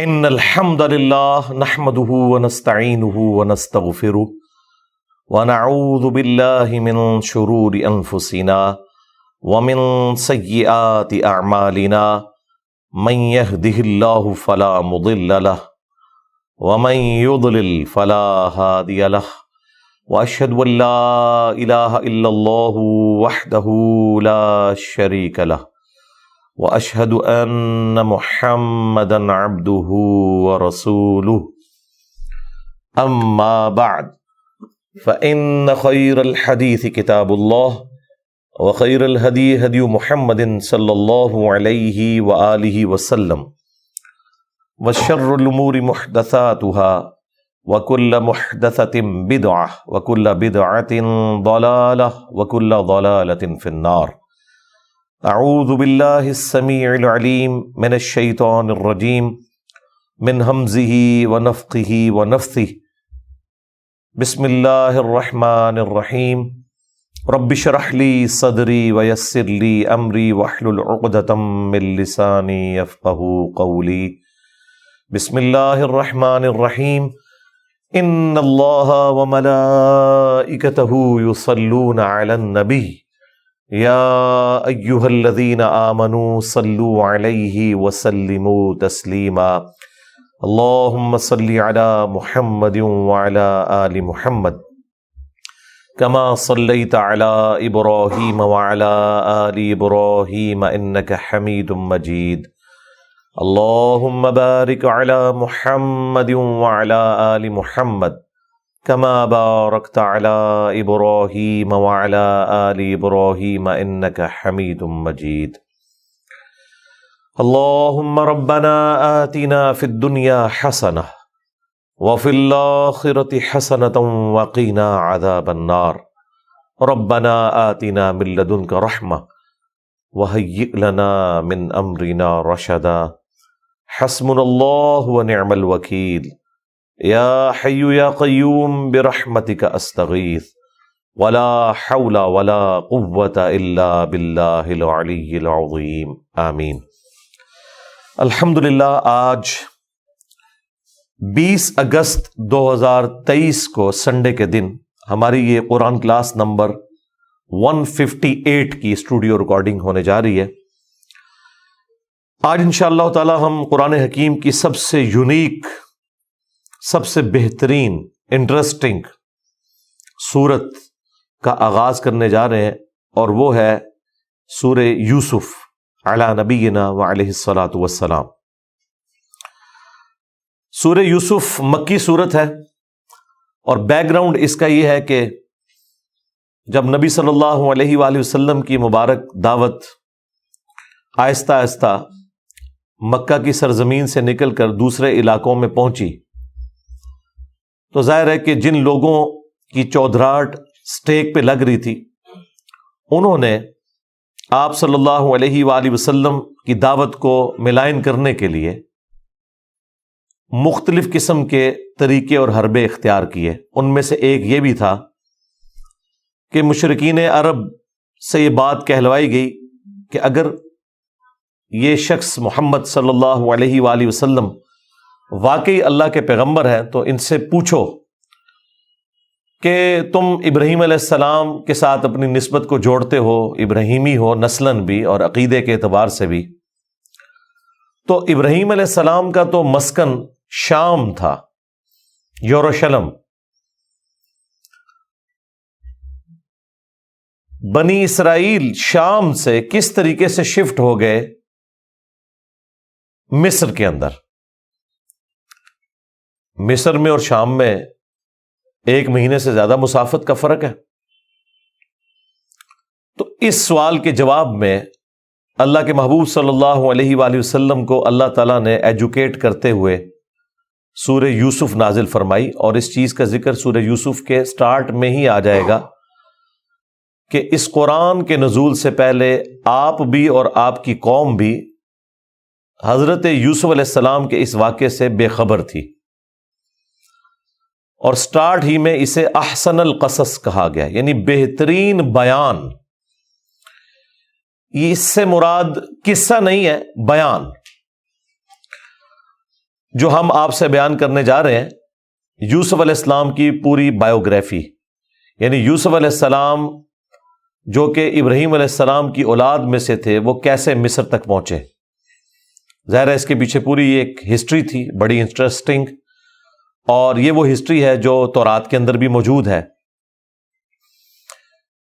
ان الحمد للہ نحمده ونستعینه ونستغفره ونعوذ باللہ من شرور انفسنا ومن سیئات اعمالنا من يهده اللہ فلا مضل له ومن يضلل فلا هادی له واشهد ان لا الہ الا اللہ وحدہ لا شریک له واشهد ان محمدا عبده ورسوله اما بعد فان خير الحديث كتاب الله وخير الهدي هدي محمد صلى الله عليه وآله وسلم وشر الامور محدثاتها وكل محدثة بدعة وكل بدعة ضلالة وكل ضلالة في النار. اعوذ باللہ السمیع العلیم من الشیطان الرجیم من ہمزہ ونفخہ ونفثہ. بسم اللہ الرحمن الرحیم. رب اشرح لی صدری ویسر لی امری واحلل عقدۃ من لسانی یفقہوا قولی. بسم اللہ الرحمن الرحیم. ان اللہ وملائکتہ یصلون علی النبی یا ایہا الذین آمنوا صلوا علیہ وسلموا تسلیما. اللہم صلی علی محمد وعلی آل محمد کما صلیت علی ابراہیم وعلی آل ابراہیم انک حمید مجید. اللہم بارک علی محمد وعلی آل محمد کما بارکت علی ابراہیم وعلی آل ابراہیم انک حمید مجید. اللہم ربنا آتنا فی الدنیا حسنہ وفی الآخرۃ حسنۃ وقنا عذاب النار. ربنا آتنا من لدنک رحمہ وہیئ لنا من امرنا رشدا. حسبنا اللہ ونعم الوکیل. یا حی یا قیوم برحمتک استغیث ولا حول ولا قوة الا باللہ العلی العظیم. آمین. الحمدللہ آج 20 اگست 2023 کو سنڈے کے دن ہماری یہ قرآن کلاس نمبر 158 کی اسٹوڈیو ریکارڈنگ ہونے جا رہی ہے. آج انشاءاللہ تعالی ہم قرآن حکیم کی سب سے یونیک، سب سے بہترین، انٹرسٹنگ سورت کا آغاز کرنے جا رہے ہیں، اور وہ ہے سورہ یوسف علی نبینا وعلیہ الصلاۃ والسلام. سورہ یوسف مکی سورت ہے، اور بیک گراؤنڈ اس کا یہ ہے کہ جب نبی صلی اللہ علیہ وآلہ وسلم کی مبارک دعوت آہستہ آہستہ مکہ کی سرزمین سے نکل کر دوسرے علاقوں میں پہنچی، تو ظاہر ہے کہ جن لوگوں کی چودھراہٹ سٹیک پہ لگ رہی تھی، انہوں نے آپ صلی اللہ علیہ وآلہ وسلم کی دعوت کو ملائن کرنے کے لیے مختلف قسم کے طریقے اور حربے اختیار کیے. ان میں سے ایک یہ بھی تھا کہ مشرکین عرب سے یہ بات کہلوائی گئی کہ اگر یہ شخص محمد صلی اللہ علیہ وآلہ وسلم واقعی اللہ کے پیغمبر ہیں تو ان سے پوچھو کہ تم ابراہیم علیہ السلام کے ساتھ اپنی نسبت کو جوڑتے ہو، ابراہیمی ہو نسلاً بھی اور عقیدے کے اعتبار سے بھی. تو ابراہیم علیہ السلام کا تو مسکن شام تھا، یروشلم. بنی اسرائیل شام سے کس طریقے سے شفٹ ہو گئے مصر کے اندر. مصر میں اور شام میں 1 مہینے سے زیادہ مسافت کا فرق ہے. تو اس سوال کے جواب میں اللہ کے محبوب صلی اللہ علیہ وآلہ وسلم کو اللہ تعالیٰ نے ایجوکیٹ کرتے ہوئے سورہ یوسف نازل فرمائی، اور اس چیز کا ذکر سورہ یوسف کے سٹارٹ میں ہی آ جائے گا کہ اس قرآن کے نزول سے پہلے آپ بھی اور آپ کی قوم بھی حضرت یوسف علیہ السلام کے اس واقعے سے بے خبر تھی، اور سٹارٹ ہی میں اسے احسن القصص کہا گیا، یعنی بہترین بیان. یہ اس سے مراد قصہ نہیں ہے، بیان. جو ہم آپ سے بیان کرنے جا رہے ہیں یوسف علیہ السلام کی پوری بایوگرافی، یعنی یوسف علیہ السلام جو کہ ابراہیم علیہ السلام کی اولاد میں سے تھے، وہ کیسے مصر تک پہنچے۔ ظاہر ہے اس کے پیچھے پوری ایک ہسٹری تھی بڑی انٹرسٹنگ، اور یہ وہ ہسٹری ہے جو تورات کے اندر بھی موجود ہے،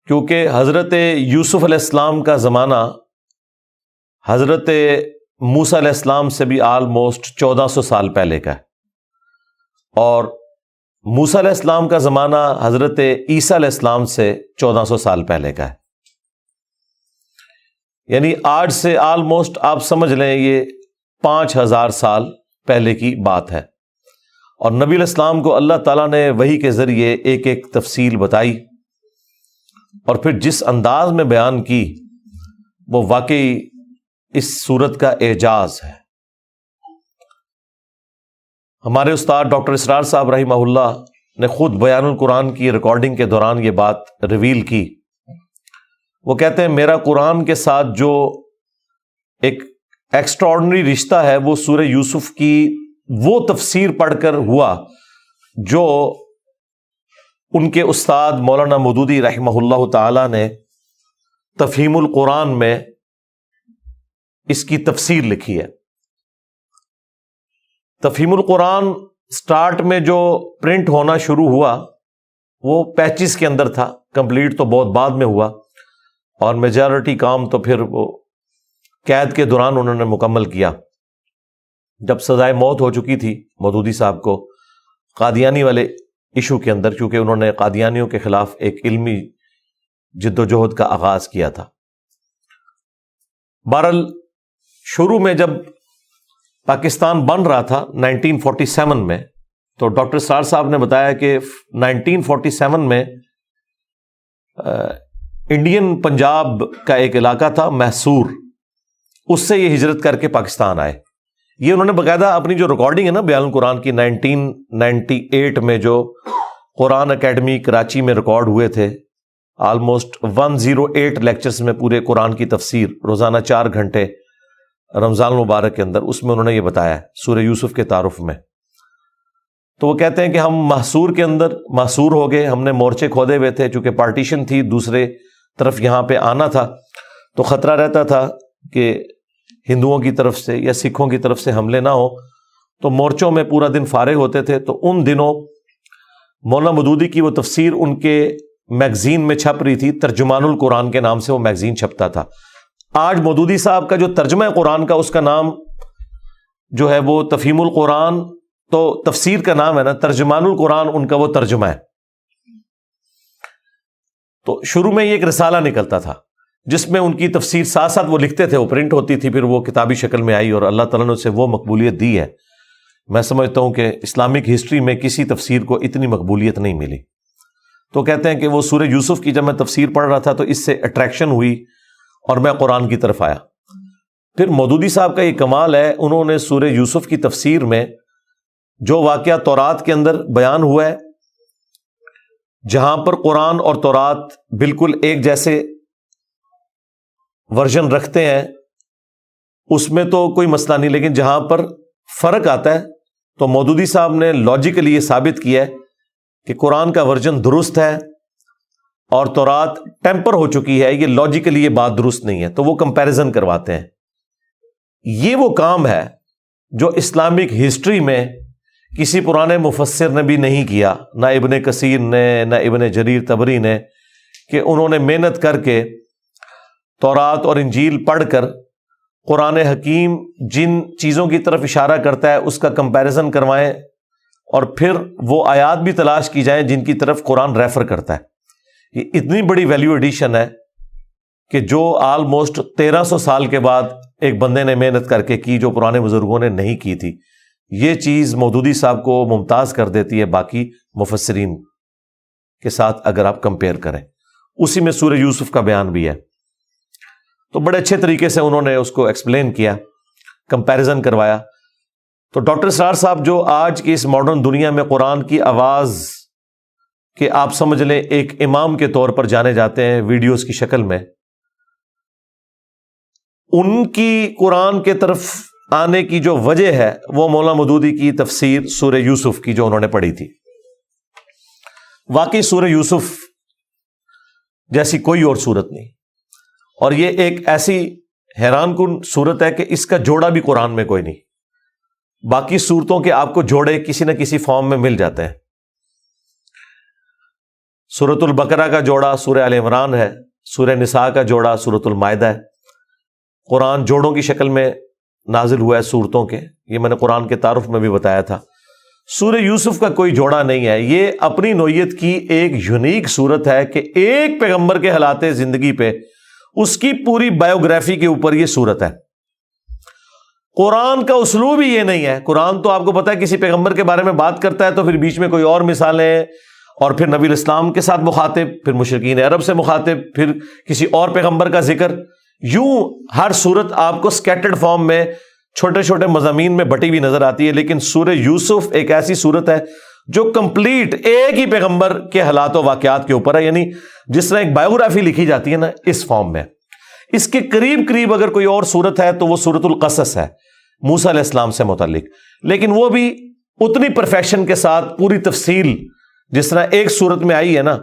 کیونکہ حضرت یوسف علیہ السلام کا زمانہ حضرت موسیٰ علیہ السلام سے بھی آلموسٹ 1400 سال پہلے کا ہے، اور موسیٰ علیہ السلام کا زمانہ حضرت عیسیٰ علیہ السلام سے 1400 سال پہلے کا ہے، یعنی آج سے آلموسٹ آپ سمجھ لیں یہ 5000 سال پہلے کی بات ہے۔ اور نبی علیہ السلام کو اللہ تعالیٰ نے وحی کے ذریعے ایک ایک تفصیل بتائی، اور پھر جس انداز میں بیان کی وہ واقعی اس صورت کا اعجاز ہے۔ ہمارے استاد ڈاکٹر اسرار صاحب رحمہ اللہ نے خود بیان القرآن کی ریکارڈنگ کے دوران یہ بات ریویل کی۔ وہ کہتے ہیں میرا قرآن کے ساتھ جو ایک ایکسٹراڈنری رشتہ ہے وہ سورہ یوسف کی وہ تفسیر پڑھ کر ہوا جو ان کے استاد مولانا مودودی رحمہ اللہ تعالی نے تفہیم القرآن میں اس کی تفسیر لکھی ہے۔ تفہیم القرآن سٹارٹ میں جو پرنٹ ہونا شروع ہوا وہ 35 کے اندر تھا، کمپلیٹ تو بہت بعد میں ہوا، اور میجارٹی کام تو پھر وہ قید کے دوران انہوں نے مکمل کیا، جب سزائے موت ہو چکی تھی مودودی صاحب کو قادیانی والے ایشو کے اندر، چونکہ انہوں نے قادیانیوں کے خلاف ایک علمی جد و جہد کا آغاز کیا تھا۔ بہرحال شروع میں جب پاکستان بن رہا تھا 1947 میں، تو ڈاکٹر اسرار صاحب نے بتایا کہ 1947 میں انڈین پنجاب کا ایک علاقہ تھا محصور، اس سے یہ ہجرت کر کے پاکستان آئے۔ یہ انہوں نے باقاعدہ اپنی جو ریکارڈنگ ہے نا بیان القرآن کی 1998 میں جو قرآن اکیڈمی کراچی میں ریکارڈ ہوئے تھے، آلموسٹ 108 لیکچرز میں پورے قرآن کی تفسیر روزانہ 4 گھنٹے رمضان المبارک کے اندر، اس میں انہوں نے یہ بتایا ہے سورہ یوسف کے تعارف میں۔ تو وہ کہتے ہیں کہ ہم محصور کے اندر محصور ہو گئے، ہم نے مورچے کھودے ہوئے تھے، چونکہ پارٹیشن تھی، دوسرے طرف یہاں پہ آنا تھا تو خطرہ رہتا تھا کہ ہندوؤں کی طرف سے یا سکھوں کی طرف سے حملے نہ ہو، تو مورچوں میں پورا دن فارغ ہوتے تھے۔ تو ان دنوں مولانا مودودی کی وہ تفسیر ان کے میگزین میں چھپ رہی تھی، ترجمان القرآن کے نام سے وہ میگزین چھپتا تھا۔ آج مودودی صاحب کا جو ترجمہ قرآن کا، اس کا نام جو ہے وہ تفہیم القرآن، تو تفسیر کا نام ہے نا، ترجمان القرآن ان کا وہ ترجمہ ہے۔ تو شروع میں یہ ایک رسالہ نکلتا تھا جس میں ان کی تفسیر ساتھ ساتھ وہ لکھتے تھے، وہ پرنٹ ہوتی تھی، پھر وہ کتابی شکل میں آئی، اور اللہ تعالیٰ نے اسے وہ مقبولیت دی ہے۔ میں سمجھتا ہوں کہ اسلامک ہسٹری میں کسی تفسیر کو اتنی مقبولیت نہیں ملی۔ تو کہتے ہیں کہ وہ سورہ یوسف کی جب میں تفسیر پڑھ رہا تھا تو اس سے اٹریکشن ہوئی اور میں قرآن کی طرف آیا۔ پھر مودودی صاحب کا یہ کمال ہے، انہوں نے سورہ یوسف کی تفسیر میں جو واقعہ تورات کے اندر بیان ہوا ہے، جہاں پر قرآن اور تورات بالکل ایک جیسے ورژن رکھتے ہیں اس میں تو کوئی مسئلہ نہیں، لیکن جہاں پر فرق آتا ہے تو مودودی صاحب نے لاجیکلی یہ ثابت کیا ہے کہ قرآن کا ورژن درست ہے اور تورات ٹیمپر ہو چکی ہے، یہ لاجیکلی یہ بات درست نہیں ہے، تو وہ کمپیریزن کرواتے ہیں۔ یہ وہ کام ہے جو اسلامک ہسٹری میں کسی پرانے مفسر نے بھی نہیں کیا، نہ ابن کثیر نے، نہ ابن جریر طبری نے، کہ انہوں نے محنت کر کے تورات اور انجیل پڑھ کر قرآن حکیم جن چیزوں کی طرف اشارہ کرتا ہے اس کا کمپیریزن کروائیں، اور پھر وہ آیات بھی تلاش کی جائیں جن کی طرف قرآن ریفر کرتا ہے۔ یہ اتنی بڑی ویلیو ایڈیشن ہے کہ جو آلموسٹ 1300 سال کے بعد ایک بندے نے محنت کر کے کی، جو پرانے بزرگوں نے نہیں کی تھی۔ یہ چیز مودودی صاحب کو ممتاز کر دیتی ہے باقی مفسرین کے ساتھ اگر آپ کمپیئر کریں۔ اسی میں سورہ یوسف کا بیان بھی ہے، تو بڑے اچھے طریقے سے انہوں نے اس کو ایکسپلین کیا، کمپیریزن کروایا۔ تو ڈاکٹر اسرار صاحب جو آج کی اس ماڈرن دنیا میں قرآن کی آواز کہ آپ سمجھ لیں ایک امام کے طور پر جانے جاتے ہیں ویڈیوز کی شکل میں، ان کی قرآن کے طرف آنے کی جو وجہ ہے وہ مولانا مودودی کی تفسیر سورہ یوسف کی جو انہوں نے پڑھی تھی. واقعی سورہ یوسف جیسی کوئی اور صورت نہیں, اور یہ ایک ایسی حیران کن صورت ہے کہ اس کا جوڑا بھی قرآن میں کوئی نہیں. باقی صورتوں کے آپ کو جوڑے کسی نہ کسی فارم میں مل جاتے ہیں. سورۃ البقرہ کا جوڑا سورہ آل عمران ہے, سورہ نساء کا جوڑا سورۃ المائدہ ہے. قرآن جوڑوں کی شکل میں نازل ہوا ہے صورتوں کے, یہ میں نے قرآن کے تعارف میں بھی بتایا تھا. سورہ یوسف کا کوئی جوڑا نہیں ہے. یہ اپنی نوعیت کی ایک یونیک صورت ہے کہ ایک پیغمبر کے حالات زندگی پہ اس کی پوری بایوگرافی کے اوپر یہ صورت ہے. قرآن کا اسلوب ہی یہ نہیں ہے. قرآن تو آپ کو پتا ہے کسی پیغمبر کے بارے میں بات کرتا ہے تو پھر بیچ میں کوئی اور مثالیں, اور پھر نبی الاسلام کے ساتھ مخاطب, پھر مشرکین عرب سے مخاطب, پھر کسی اور پیغمبر کا ذکر. یوں ہر صورت آپ کو سکیٹرڈ فارم میں چھوٹے چھوٹے مضامین میں بٹی ہوئی نظر آتی ہے. لیکن سورہ یوسف ایک ایسی صورت ہے جو کمپلیٹ ایک ہی پیغمبر کے حالات و واقعات کے اوپر ہے, یعنی جس طرح ایک بایوگرافی لکھی جاتی ہے نا, اس فارم میں. اس کے قریب قریب اگر کوئی اور صورت ہے تو وہ سورۃ القصص ہے, موسیٰ علیہ السلام سے متعلق, لیکن وہ بھی اتنی پرفیکشن کے ساتھ پوری تفصیل جس طرح ایک صورت میں آئی ہے نا,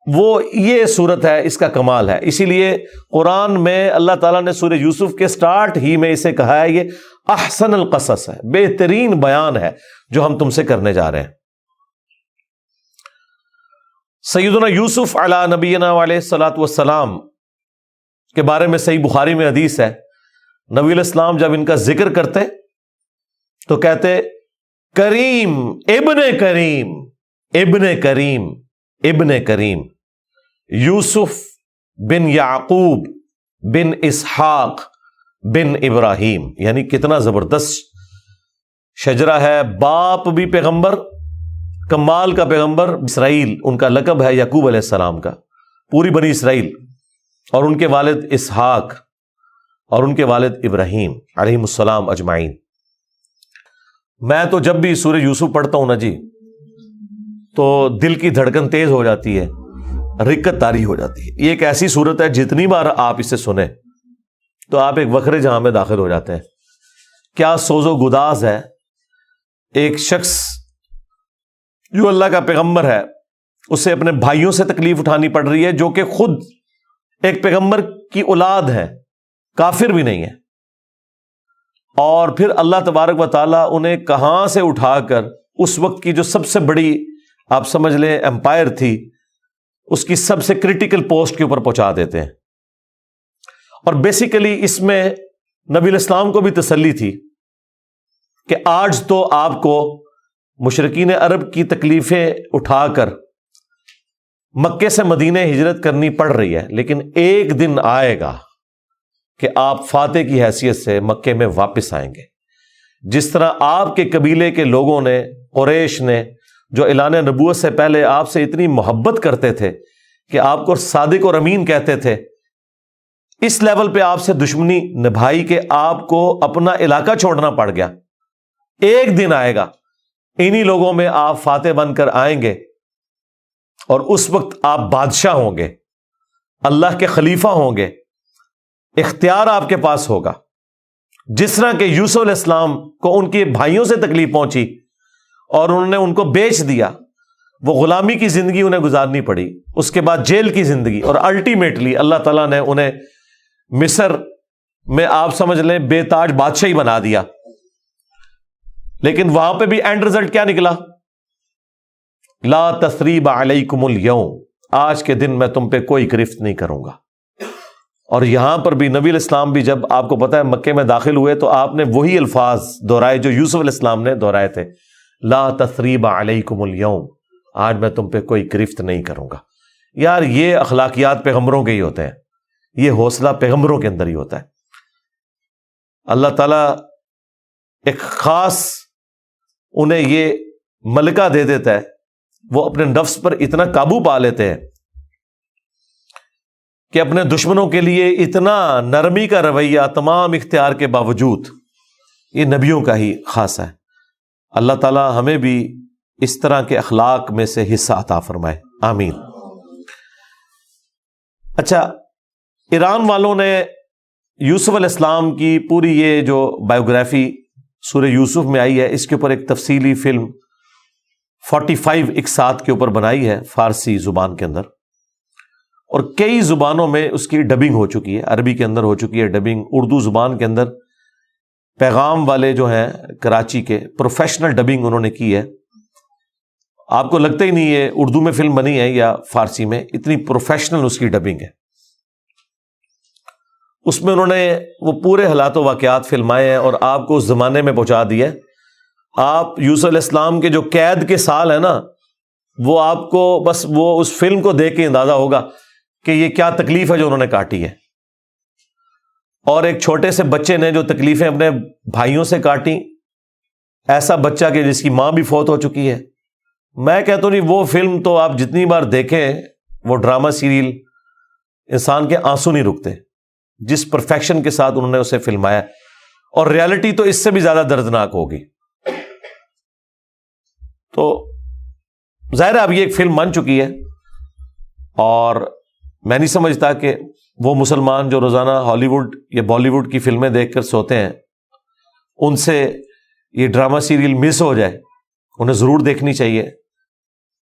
وہ یہ صورت ہے, اس کا کمال ہے. اسی لیے قرآن میں اللہ تعالیٰ نے سورہ یوسف کے سٹارٹ ہی میں اسے کہا ہے یہ احسن القصص ہے, بہترین بیان ہے جو ہم تم سے کرنے جا رہے ہیں. سیدنا یوسف علی نبینا علیہ الصلوۃ والسلام کے بارے میں صحیح بخاری میں حدیث ہے, نبی علیہ السلام جب ان کا ذکر کرتے تو کہتے کریم ابن کریم ابن کریم ابن کریم, یوسف بن یعقوب بن اسحاق بن ابراہیم. یعنی کتنا زبردست شجرہ ہے. باپ بھی پیغمبر, کمال کا پیغمبر, اسرائیل ان کا لقب ہے یعقوب علیہ السلام کا, پوری بنی اسرائیل, اور ان کے والد اسحاق اور ان کے والد ابراہیم علیہ السلام اجمعین. میں تو جب بھی سورہ یوسف پڑھتا ہوں نا جی, تو دل کی دھڑکن تیز ہو جاتی ہے, رکت طاری ہو جاتی ہے. یہ ایک ایسی صورت ہے جتنی بار آپ اسے سنیں تو آپ ایک وکھرے جہاں میں داخل ہو جاتے ہیں. کیا سوز و گداز ہے. ایک شخص جو اللہ کا پیغمبر ہے اسے اپنے بھائیوں سے تکلیف اٹھانی پڑ رہی ہے, جو کہ خود ایک پیغمبر کی اولاد ہے, کافر بھی نہیں ہے, اور پھر اللہ تبارک و تعالیٰ انہیں کہاں سے اٹھا کر اس وقت کی جو سب سے بڑی آپ سمجھ لیں امپائر تھی, اس کی سب سے کرٹیکل پوسٹ کے اوپر پہنچا دیتے ہیں. اور بیسیکلی اس میں نبی الاسلام کو بھی تسلی تھی کہ آج تو آپ کو مشرکین عرب کی تکلیفیں اٹھا کر مکے سے مدینہ ہجرت کرنی پڑ رہی ہے, لیکن ایک دن آئے گا کہ آپ فاتح کی حیثیت سے مکے میں واپس آئیں گے. جس طرح آپ کے قبیلے کے لوگوں نے, قریش نے, جو اعلان نبوت سے پہلے آپ سے اتنی محبت کرتے تھے کہ آپ کو صادق اور امین کہتے تھے, اس لیول پہ آپ سے دشمنی نبھائی کہ آپ کو اپنا علاقہ چھوڑنا پڑ گیا. ایک دن آئے گا انہی لوگوں میں آپ فاتح بن کر آئیں گے, اور اس وقت آپ بادشاہ ہوں گے, اللہ کے خلیفہ ہوں گے, اختیار آپ کے پاس ہوگا. جس طرح کہ یوسف علیہ السلام کو ان کے بھائیوں سے تکلیف پہنچی اور انہوں نے ان کو بیچ دیا, وہ غلامی کی زندگی انہیں گزارنی پڑی, اس کے بعد جیل کی زندگی, اور الٹیمیٹلی اللہ تعالیٰ نے انہیں مصر میں آپ سمجھ لیں بے تاج بادشاہی بنا دیا. لیکن وہاں پہ بھی اینڈ رزلٹ کیا نکلا؟ لا تثریب علیکم اليوم, آج کے دن میں تم پہ کوئی گرفت نہیں کروں گا. اور یہاں پر بھی نبی علیہ السلام بھی جب آپ کو پتا ہے مکے میں داخل ہوئے تو آپ نے وہی الفاظ دہرائے جو یوسف علیہ السلام نے دہرائے تھے, لا تثریب علیکم اليوم, آج میں تم پہ کوئی گرفت نہیں کروں گا. یار یہ اخلاقیات پیغمبروں کے ہی ہوتے ہیں, یہ حوصلہ پیغمبروں کے اندر ہی ہوتا ہے. اللہ تعالیٰ ایک خاص انہیں یہ ملکہ دے دیتا ہے, وہ اپنے نفس پر اتنا قابو پا لیتے ہیں کہ اپنے دشمنوں کے لیے اتنا نرمی کا رویہ تمام اختیار کے باوجود, یہ نبیوں کا ہی خاصہ ہے. اللہ تعالیٰ ہمیں بھی اس طرح کے اخلاق میں سے حصہ عطا فرمائے, آمین. اچھا, ایران والوں نے یوسف علیہ السلام کی پوری یہ جو بایوگرافی سورہ یوسف میں آئی ہے، اس کے اوپر ایک تفصیلی فلم 45 اقساط کے اوپر بنائی ہے فارسی زبان کے اندر، اور کئی زبانوں میں اس کی ڈبنگ ہو چکی ہے۔ عربی کے اندر ہو چکی ہے ڈبنگ، اردو زبان کے اندر پیغام والے جو ہیں کراچی کے پروفیشنل ڈبنگ انہوں نے کی ہے۔ آپ کو لگتا ہی نہیں یہ اردو میں فلم بنی ہے یا فارسی میں، اتنی پروفیشنل اس کی ڈبنگ ہے۔ اس میں انہوں نے وہ پورے حالات و واقعات فلمائے ہیں اور آپ کو اس زمانے میں پہنچا دیا ہے۔ آپ یوسف علیہ السلام کے جو قید کے سال ہیں نا، وہ آپ کو بس وہ اس فلم کو دیکھ کے اندازہ ہوگا کہ یہ کیا تکلیف ہے جو انہوں نے کاٹی ہے، اور ایک چھوٹے سے بچے نے جو تکلیفیں اپنے بھائیوں سے کاٹی، ایسا بچہ کہ جس کی ماں بھی فوت ہو چکی ہے۔ میں کہتا ہوں نہیں، وہ فلم تو آپ جتنی بار دیکھیں، وہ ڈرامہ سیریل، انسان کے آنسو نہیں رکتے جس پرفیکشن کے ساتھ انہوں نے اسے فلمایا، اور ریالٹی تو اس سے بھی زیادہ دردناک ہوگی۔ تو ظاہر ہے اب یہ ایک فلم بن چکی ہے، اور میں نہیں سمجھتا کہ وہ مسلمان جو روزانہ ہالی ووڈ یا بالی ووڈ کی فلمیں دیکھ کر سوتے ہیں، ان سے یہ ڈرامہ سیریل مس ہو جائے۔ انہیں ضرور دیکھنی چاہیے،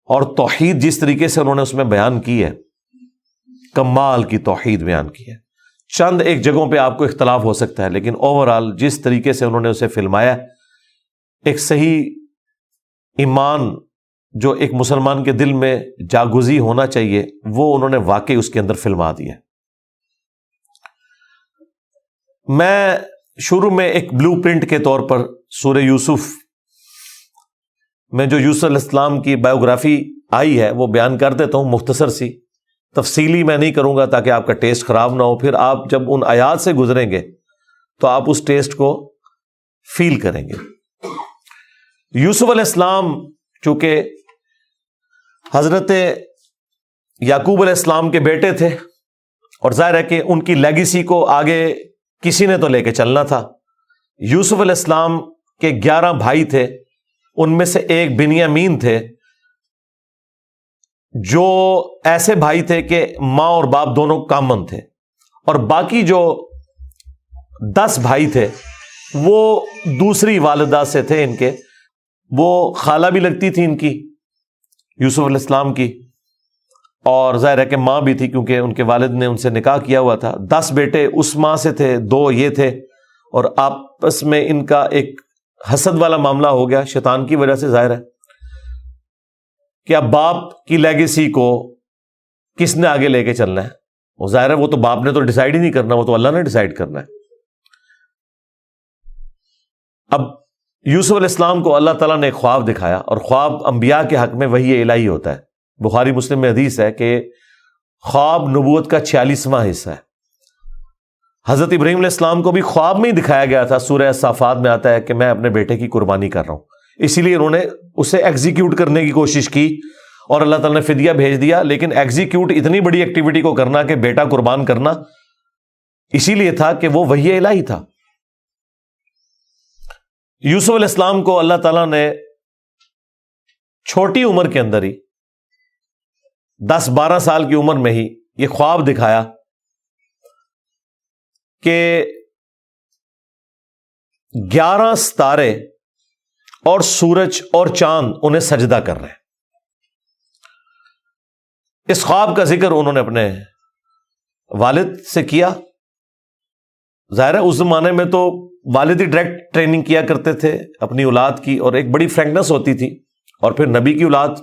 اور توحید جس طریقے سے انہوں نے اس میں بیان کی ہے، کمال کی توحید بیان کی ہے۔ چند ایک جگہوں پہ آپ کو اختلاف ہو سکتا ہے، لیکن اوورآل جس طریقے سے انہوں نے اسے فلمایا، ایک صحیح ایمان جو ایک مسلمان کے دل میں جاگزی ہونا چاہیے، وہ انہوں نے واقعی اس کے اندر فلما دیا۔ میں شروع میں ایک بلو پرنٹ کے طور پر سورہ یوسف میں جو یوسف علیہ السلام کی بایوگرافی آئی ہے وہ بیان کر دیتا ہوں، مختصر سی، تفصیلی میں نہیں کروں گا تاکہ آپ کا ٹیسٹ خراب نہ ہو۔ پھر آپ جب ان آیات سے گزریں گے تو آپ اس ٹیسٹ کو فیل کریں گے۔ یوسف علیہ السلام چونکہ حضرت یعقوب علیہ السلام کے بیٹے تھے، اور ظاہر ہے کہ ان کی لیگیسی کو آگے کسی نے تو لے کے چلنا تھا۔ یوسف علیہ السلام کے 11 بھائی تھے، ان میں سے ایک بنیامین تھے، جو ایسے بھائی تھے کہ ماں اور باپ دونوں کامن تھے، اور باقی جو 10 بھائی تھے وہ دوسری والدہ سے تھے ان کے، وہ خالہ بھی لگتی تھی ان کی، یوسف علیہ السلام کی، اور ظاہر ہے کہ ماں بھی تھی کیونکہ ان کے والد نے ان سے نکاح کیا ہوا تھا۔ 10 بیٹے اس ماں سے تھے، 2 یہ تھے، اور آپس میں ان کا ایک حسد والا معاملہ ہو گیا شیطان کی وجہ سے۔ ظاہر ہے کہ اب باپ کی لیگیسی کو کس نے آگے لے کے چلنا ہے، وہ ظاہر ہے وہ تو باپ نے تو ڈیسائیڈ ہی نہیں کرنا، وہ تو اللہ نے ڈیسائیڈ کرنا ہے۔ اب یوسف علیہ السلام کو اللہ تعالیٰ نے ایک خواب دکھایا، اور خواب انبیاء کے حق میں وحی الہی ہوتا ہے۔ بخاری مسلم میں حدیث ہے کہ خواب نبوت کا 46واں حصہ ہے۔ حضرت ابراہیم علیہ السلام کو بھی خواب میں ہی دکھایا گیا تھا، سورہ صافات میں آتا ہے کہ میں اپنے بیٹے کی قربانی کر رہا ہوں، اسی لیے انہوں نے اسے ایگزیکیوٹ کرنے کی کوشش کی، اور اللہ تعالیٰ نے فدیہ بھیج دیا۔ لیکن ایگزیکیوٹ اتنی بڑی ایکٹیویٹی کو کرنا کہ بیٹا قربان کرنا، اسی لیے تھا کہ وہ وحی الہی تھا۔ یوسف علیہ السلام کو اللہ تعالیٰ نے چھوٹی عمر کے اندر ہی 10-12 سال کی عمر میں ہی یہ خواب دکھایا کہ 11 ستارے اور سورج اور چاند انہیں سجدہ کر رہے ہیں۔ اس خواب کا ذکر انہوں نے اپنے والد سے کیا۔ ظاہر ہے اس زمانے میں تو والد ہی ڈائریکٹ ٹریننگ کیا کرتے تھے اپنی اولاد کی، اور ایک بڑی فرینکنس ہوتی تھی، اور پھر نبی کی اولاد۔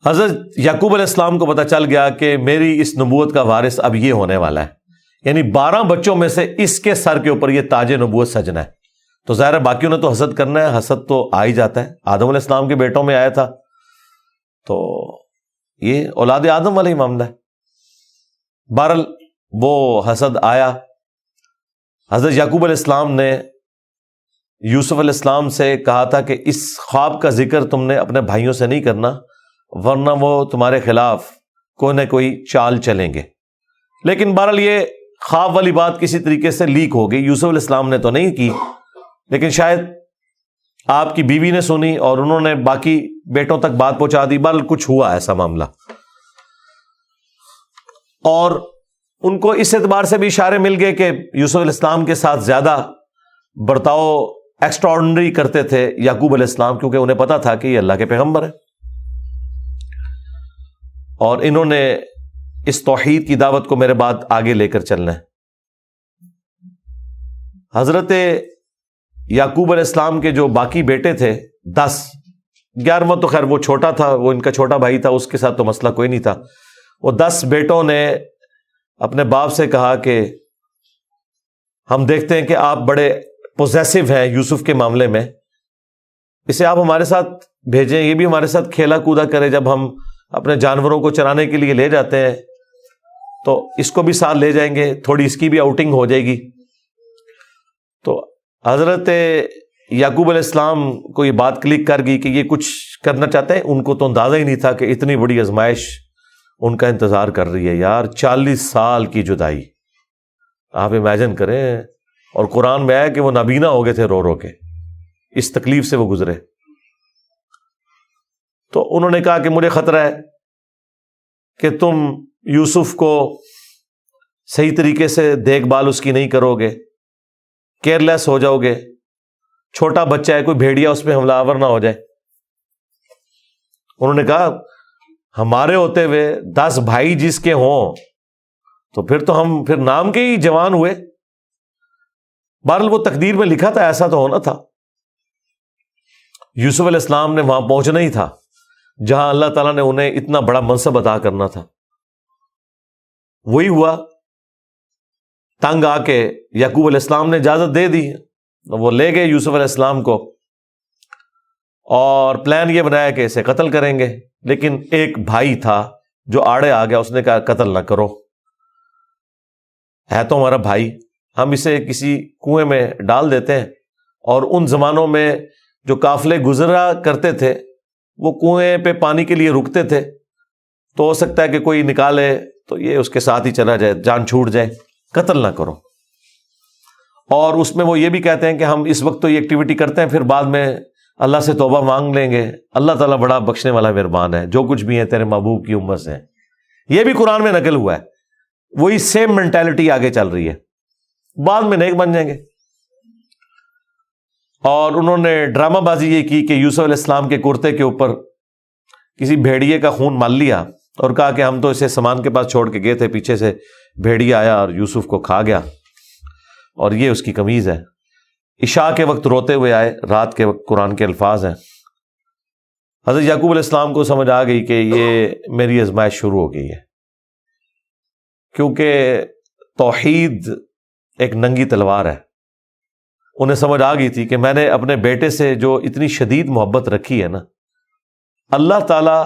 حضرت یعقوب علیہ السلام کو پتہ چل گیا کہ میری اس نبوت کا وارث اب یہ ہونے والا ہے، یعنی 12 بچوں میں سے اس کے سر کے اوپر یہ تاج نبوت سجنا ہے۔ تو ظاہر ہے باقیوں نے تو حسد کرنا ہے، حسد تو آ ہی جاتا ہے، آدم علیہ السلام کے بیٹوں میں آیا تھا، تو یہ اولاد آدم والا ہی معاملہ ہے۔ بہرحال وہ حسد آیا۔ حضرت یعقوب علیہ السلام نے یوسف علیہ السلام سے کہا تھا کہ اس خواب کا ذکر تم نے اپنے بھائیوں سے نہیں کرنا، ورنہ وہ تمہارے خلاف کوئی نہ کوئی چال چلیں گے۔ لیکن بہرحال یہ خواب والی بات کسی طریقے سے لیک ہو گئی، یوسف علیہ السلام نے تو نہیں کی، لیکن شاید آپ کی بیوی نے سنی اور انہوں نے باقی بیٹوں تک بات پہنچا دی۔ بہرحال کچھ ہوا ایسا معاملہ، اور ان کو اس اعتبار سے بھی اشارے مل گئے کہ یوسف علیہ السلام کے ساتھ زیادہ برتاؤ ایکسٹراڈنری کرتے تھے یعقوب علیہ السلام، کیونکہ انہیں پتا تھا کہ یہ اللہ کے پیغمبر ہیں، اور انہوں نے اس توحید کی دعوت کو میرے بعد آگے لے کر چلنا ہے۔ حضرت یعقوب علیہ السلام کے جو باقی بیٹے تھے 10، 11واں تو خیر وہ چھوٹا تھا، وہ ان کا چھوٹا بھائی تھا، اس کے ساتھ تو مسئلہ کوئی نہیں تھا۔ وہ 10 بیٹوں نے اپنے باپ سے کہا کہ ہم دیکھتے ہیں کہ آپ بڑے پوزیسو ہیں یوسف کے معاملے میں، اسے آپ ہمارے ساتھ بھیجیں، یہ بھی ہمارے ساتھ کھیلا کودا کرے، جب ہم اپنے جانوروں کو چرانے کے لیے لے جاتے ہیں تو اس کو بھی ساتھ لے جائیں گے، تھوڑی اس کی بھی آؤٹنگ ہو جائے گی۔ تو حضرت یعقوب علیہ السلام کو یہ بات کلک کر گئی کہ یہ کچھ کرنا چاہتے ہیں۔ ان کو تو اندازہ ہی نہیں تھا کہ اتنی بڑی آزمائش ان کا انتظار کر رہی ہے۔ یار 40 سال کی جدائی، آپ امیجن کریں، اور قرآن میں آیا کہ وہ نابینا ہو گئے تھے رو رو کے، اس تکلیف سے وہ گزرے۔ تو انہوں نے کہا کہ مجھے خطرہ ہے کہ تم یوسف کو صحیح طریقے سے دیکھ بھال اس کی نہیں کرو گے، کیئرلیس ہو جاؤ گے، چھوٹا بچہ ہے، کوئی بھیڑیا اس پہ حملہ آور نہ ہو جائے۔ انہوں نے کہا ہمارے ہوتے ہوئے 10 بھائی جس کے ہوں تو پھر تو ہم پھر نام کے ہی جوان ہوئے۔ بہرحال وہ تقدیر میں لکھا تھا، ایسا تو ہونا تھا۔ یوسف علیہ السلام نے وہاں پہنچنا ہی تھا جہاں اللہ تعالیٰ نے انہیں اتنا بڑا منصب عطا کرنا تھا۔ وہی ہوا، تنگ آ کے یعقوب علیہ السلام نے اجازت دے دی، وہ لے گئے یوسف علیہ السلام کو، اور پلان یہ بنایا کہ اسے قتل کریں گے، لیکن ایک بھائی تھا جو آڑے آ گیا، اس نے کہا قتل نہ کرو، ہے تو ہمارا بھائی، ہم اسے کسی کنویں میں ڈال دیتے ہیں۔ اور ان زمانوں میں جو قافلے گزرا کرتے تھے وہ کنویں پہ پانی کے لیے رکتے تھے، تو ہو سکتا ہے کہ کوئی نکالے تو یہ اس کے ساتھ ہی چلا جائے، جان چھوٹ جائے، قتل نہ کرو۔ اور اس میں وہ یہ بھی کہتے ہیں کہ ہم اس وقت تو یہ ایکٹیویٹی کرتے ہیں، پھر بعد میں اللہ سے توبہ مانگ لیں گے، اللہ تعالیٰ بڑا بخشنے والا مہربان ہے، جو کچھ بھی ہے تیرے محبوب کی امت سے۔ یہ بھی قرآن میں نقل ہوا ہے، وہی سیم مینٹالٹی آگے چل رہی ہے، بعد میں نیک بن جائیں گے۔ اور انہوں نے ڈرامہ بازی یہ کی کہ یوسف علیہ السلام کے کرتے کے اوپر کسی بھیڑیے کا خون مال لیا اور کہا کہ ہم تو اسے سامان کے پاس چھوڑ کے گئے تھے، پیچھے سے بھیڑیا آیا اور یوسف کو کھا گیا، اور یہ اس کی قمیض ہے۔ عشاء کے وقت روتے ہوئے آئے، رات کے وقت قرآن کے الفاظ ہیں۔ حضرت یعقوب علیہ السلام کو سمجھ آ گئی کہ یہ میری آزمائش شروع ہو گئی ہے، کیونکہ توحید ایک ننگی تلوار ہے۔ انہیں سمجھ آ گئی تھی کہ میں نے اپنے بیٹے سے جو اتنی شدید محبت رکھی ہے نا، اللہ تعالیٰ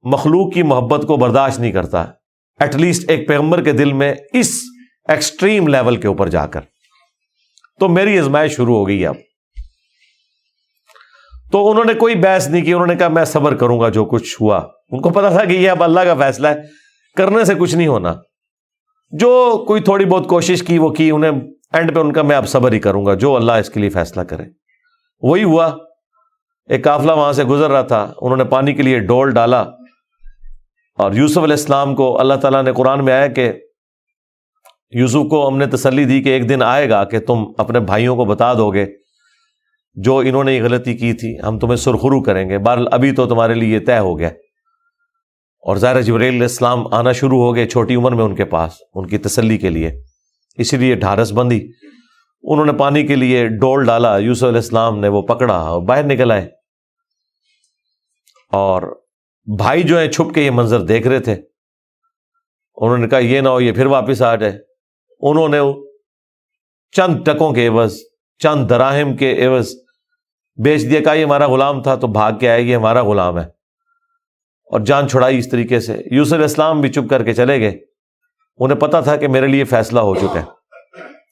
مخلوق کی محبت کو برداشت نہیں کرتا، ایٹ لیسٹ ایک پیغمبر کے دل میں اس ایکسٹریم لیول کے اوپر جا کر۔ تو میری آزمائش شروع ہو گئی اب۔ تو انہوں نے کوئی بحث نہیں کی، انہوں نے کہا میں صبر کروں گا جو کچھ ہوا۔ ان کو پتا تھا کہ یہ اب اللہ کا فیصلہ ہے، کرنے سے کچھ نہیں ہونا۔ جو کوئی تھوڑی بہت کوشش کی وہ کی، انہیں اینڈ پہ ان کا میں اب صبر ہی کروں گا، جو اللہ اس کے لیے فیصلہ کرے۔ وہی ہوا، ایک قافلہ وہاں سے گزر رہا تھا، انہوں نے پانی کے لیے ڈول ڈالا، اور یوسف علیہ السلام کو اللہ تعالیٰ نے قرآن میں آیا کہ یوسف کو ہم نے تسلی دی کہ ایک دن آئے گا کہ تم اپنے بھائیوں کو بتا دو گے جو انہوں نے یہ غلطی کی تھی، ہم تمہیں سرخرو کریں گے۔ بہرحال ابھی تو تمہارے لیے یہ طے ہو گیا، اور ظاہر جبرائیل علیہ السلام آنا شروع ہو گئے چھوٹی عمر میں ان کے پاس، ان کی تسلی کے لیے، اسی لیے ڈھارس بندی۔ انہوں نے پانی کے لیے ڈول ڈالا، یوسف علیہ السلام نے وہ پکڑا اور باہر نکل آئے، اور بھائی جو ہیں چھپ کے یہ منظر دیکھ رہے تھے۔ انہوں نے کہا یہ نہ ہو یہ پھر واپس آ جائے۔ انہوں نے چند ٹکوں کے عوض، چند دراہم کے عوض بیچ دیا، کہا یہ ہمارا غلام تھا، تو بھاگ کے آئے یہ ہمارا غلام ہے، اور جان چھڑائی اس طریقے سے۔ یوسف علیہ السلام بھی چپ کر کے چلے گئے، انہیں پتا تھا کہ میرے لیے فیصلہ ہو چکا ہے۔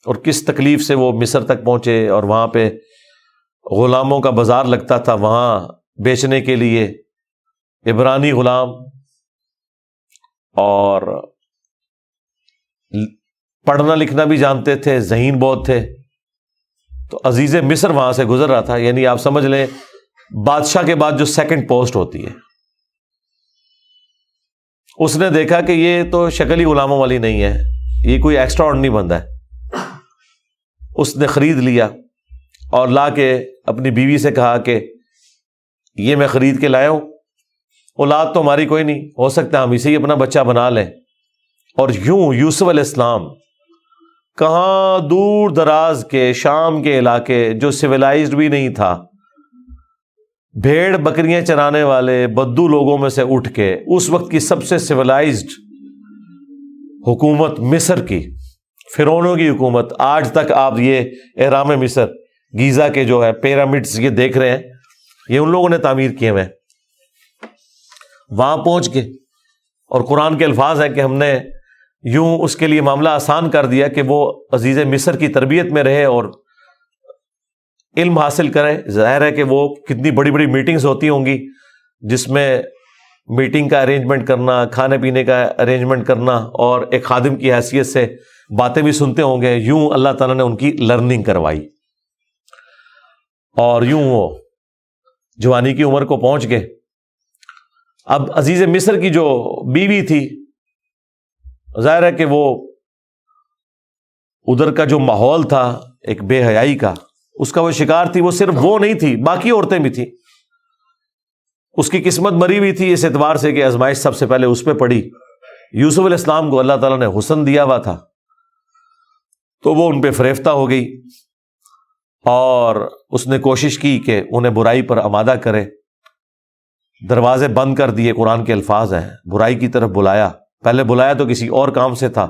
اور کس تکلیف سے وہ مصر تک پہنچے، اور وہاں پہ غلاموں کا بازار لگتا تھا، وہاں بیچنے کے لیے عبرانی غلام، اور پڑھنا لکھنا بھی جانتے تھے، ذہین بہت تھے۔ تو عزیز مصر وہاں سے گزر رہا تھا، یعنی آپ سمجھ لیں بادشاہ کے بعد جو سیکنڈ پوسٹ ہوتی ہے۔ اس نے دیکھا کہ یہ تو شکل ہی غلاموں والی نہیں ہے، یہ کوئی ایکسٹرا آرڈنری بندہ ہے. اس نے خرید لیا اور لا کے اپنی بیوی سے کہا کہ یہ میں خرید کے لایا ہوں, اولاد تو ہماری کوئی نہیں, ہو سکتا ہے ہم اسے ہی اپنا بچہ بنا لیں. اور یوں یوسف علیہ السلام کہاں دور دراز کے شام کے علاقے جو سویلائزڈ بھی نہیں تھا, بھیڑ بکریاں چرانے والے بدو لوگوں میں سے اٹھ کے اس وقت کی سب سے سویلائزڈ حکومت مصر کی, فرعونوں کی حکومت, آج تک آپ یہ اہرام مصر گیزا کے جو ہے پیرامڈز یہ دیکھ رہے ہیں, یہ ان لوگوں نے تعمیر کیے ہوئے ہیں. وہاں پہنچ کے, اور قرآن کے الفاظ ہیں کہ ہم نے یوں اس کے لیے معاملہ آسان کر دیا کہ وہ عزیز مصر کی تربیت میں رہے اور علم حاصل کرے. ظاہر ہے کہ وہ کتنی بڑی بڑی میٹنگز ہوتی ہوں گی جس میں میٹنگ کا ارینجمنٹ کرنا, کھانے پینے کا ارینجمنٹ کرنا, اور ایک خادم کی حیثیت سے باتیں بھی سنتے ہوں گے. یوں اللہ تعالیٰ نے ان کی لرننگ کروائی, اور یوں وہ جوانی کی عمر کو پہنچ گئے. اب عزیز مصر کی جو بیوی تھی, ظاہر ہے کہ وہ ادھر کا جو ماحول تھا ایک بے حیائی کا, اس کا وہ شکار تھی. وہ صرف وہ نہیں تھی, باقی عورتیں بھی تھیں. اس کی قسمت مری ہوئی تھی اس اعتبار سے کہ آزمائش سب سے پہلے اس پہ پڑی. یوسف علیہ السلام کو اللہ تعالیٰ نے حسن دیا ہوا تھا, تو وہ ان پہ فریفتہ ہو گئی, اور اس نے کوشش کی کہ انہیں برائی پر آمادہ کرے. دروازے بند کر دیے, قرآن کے الفاظ ہیں, برائی کی طرف بلایا. پہلے بلایا تو کسی اور کام سے تھا,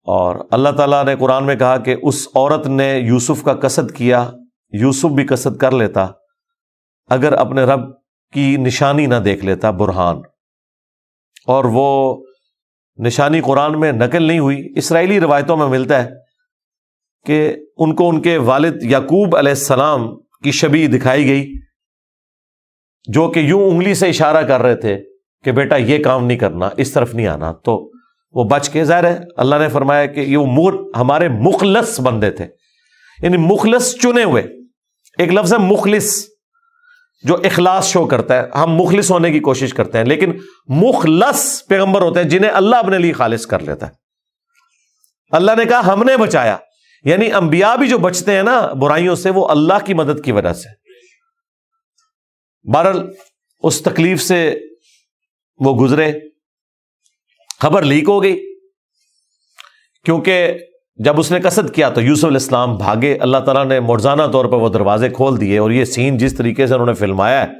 اور اللہ تعالیٰ نے قرآن میں کہا کہ اس عورت نے یوسف کا قصد کیا, یوسف بھی قصد کر لیتا اگر اپنے رب کی نشانی نہ دیکھ لیتا, برہان. اور وہ نشانی قرآن میں نقل نہیں ہوئی, اسرائیلی روایتوں میں ملتا ہے کہ ان کو ان کے والد یعقوب علیہ السلام کی شبیہ دکھائی گئی, جو کہ یوں انگلی سے اشارہ کر رہے تھے کہ بیٹا یہ کام نہیں کرنا, اس طرف نہیں آنا. تو وہ بچ کے, ظاہر ہے اللہ نے فرمایا کہ یہ ہمارے مخلص بندے تھے, یعنی مخلص چنے ہوئے. ایک لفظ ہے مخلص جو اخلاص شو کرتا ہے, ہم مخلص ہونے کی کوشش کرتے ہیں, لیکن مخلص پیغمبر ہوتے ہیں جنہیں اللہ اپنے لیے خالص کر لیتا ہے. اللہ نے کہا ہم نے بچایا, یعنی انبیاء بھی جو بچتے ہیں نا برائیوں سے, وہ اللہ کی مدد کی وجہ سے. بہرحال اس تکلیف سے وہ گزرے, خبر لیک ہو گئی, کیونکہ جب اس نے قصد کیا تو یوسف علیہ السلام بھاگے. اللہ تعالیٰ نے مرزانہ طور پر وہ دروازے کھول دیے, اور یہ سین جس طریقے سے انہوں نے فلمایا ہے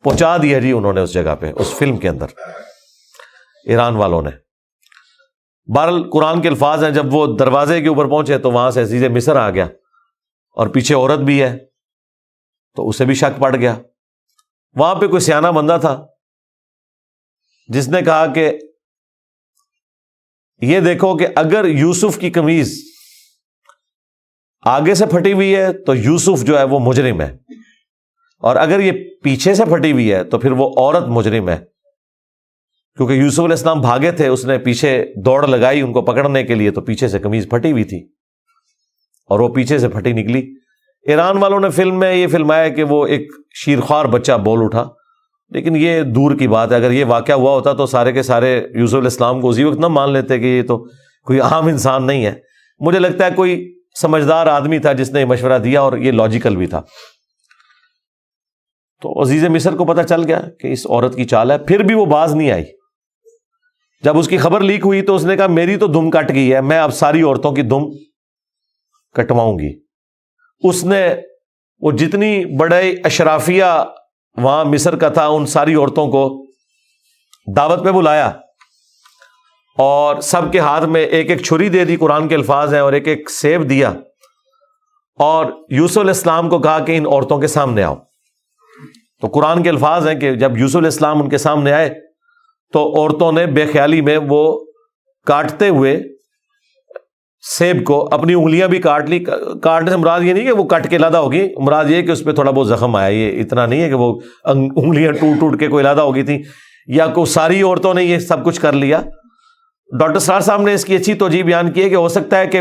پہنچا دیا جی انہوں نے اس جگہ پہ, اس فلم کے اندر ایران والوں نے. بہرحال قرآن کے الفاظ ہیں, جب وہ دروازے کے اوپر پہنچے تو وہاں سے عزیز مصر آ گیا, اور پیچھے عورت بھی ہے, تو اسے بھی شک پڑ گیا. وہاں پہ کوئی سیانہ بندہ تھا جس نے کہا کہ یہ دیکھو کہ اگر یوسف کی قمیض آگے سے پھٹی ہوئی ہے تو یوسف جو ہے وہ مجرم ہے, اور اگر یہ پیچھے سے پھٹی ہوئی ہے تو پھر وہ عورت مجرم ہے. کیونکہ یوسف علیہ السلام بھاگے تھے, اس نے پیچھے دوڑ لگائی ان کو پکڑنے کے لیے, تو پیچھے سے قمیض پھٹی ہوئی تھی اور وہ پیچھے سے پھٹی نکلی. ایران والوں نے فلم میں یہ فلمایا کہ وہ ایک شیرخوار بچہ بول اٹھا, لیکن یہ دور کی بات ہے. اگر یہ واقعہ ہوا ہوتا تو سارے کے سارے یوسف علیہ السلام کو اسی وقت نہ مان لیتے کہ یہ تو کوئی عام انسان نہیں ہے. مجھے لگتا ہے کوئی سمجھدار آدمی تھا جس نے یہ مشورہ دیا, اور یہ لاجیکل بھی تھا. تو عزیز مصر کو پتہ چل گیا کہ اس عورت کی چال ہے, پھر بھی وہ باز نہیں آئی. جب اس کی خبر لیک ہوئی تو اس نے کہا میری تو دم کٹ گئی ہے, میں اب ساری عورتوں کی دم کٹواؤں گی. اس نے وہ جتنی بڑے اشرافیہ وہاں مصر کا تھا ان ساری عورتوں کو دعوت پہ بلایا, اور سب کے ہاتھ میں ایک ایک چھری دے دی, قرآن کے الفاظ ہیں, اور ایک ایک سیب دیا, اور یوسف علیہ السلام کو کہا کہ ان عورتوں کے سامنے آؤ. تو قرآن کے الفاظ ہیں کہ جب یوسف علیہ السلام ان کے سامنے آئے تو عورتوں نے بے خیالی میں وہ کاٹتے ہوئے سیب کو اپنی انگلیاں بھی کاٹ لی. کاٹنے سے مراد یہ نہیں کہ وہ کٹ کے علیحدہ ہوگی, مراد یہ کہ اس پہ تھوڑا بہت زخم آیا. یہ اتنا نہیں ہے کہ وہ انگلیاں ٹوٹ ٹوٹ کے کوئی علیحدہ ہو گئی تھی, یا کوئی ساری عورتوں نے یہ سب کچھ کر لیا. ڈاکٹر سرار صاحب نے اس کی اچھی توجیہ بیان کی ہے کہ ہو سکتا ہے کہ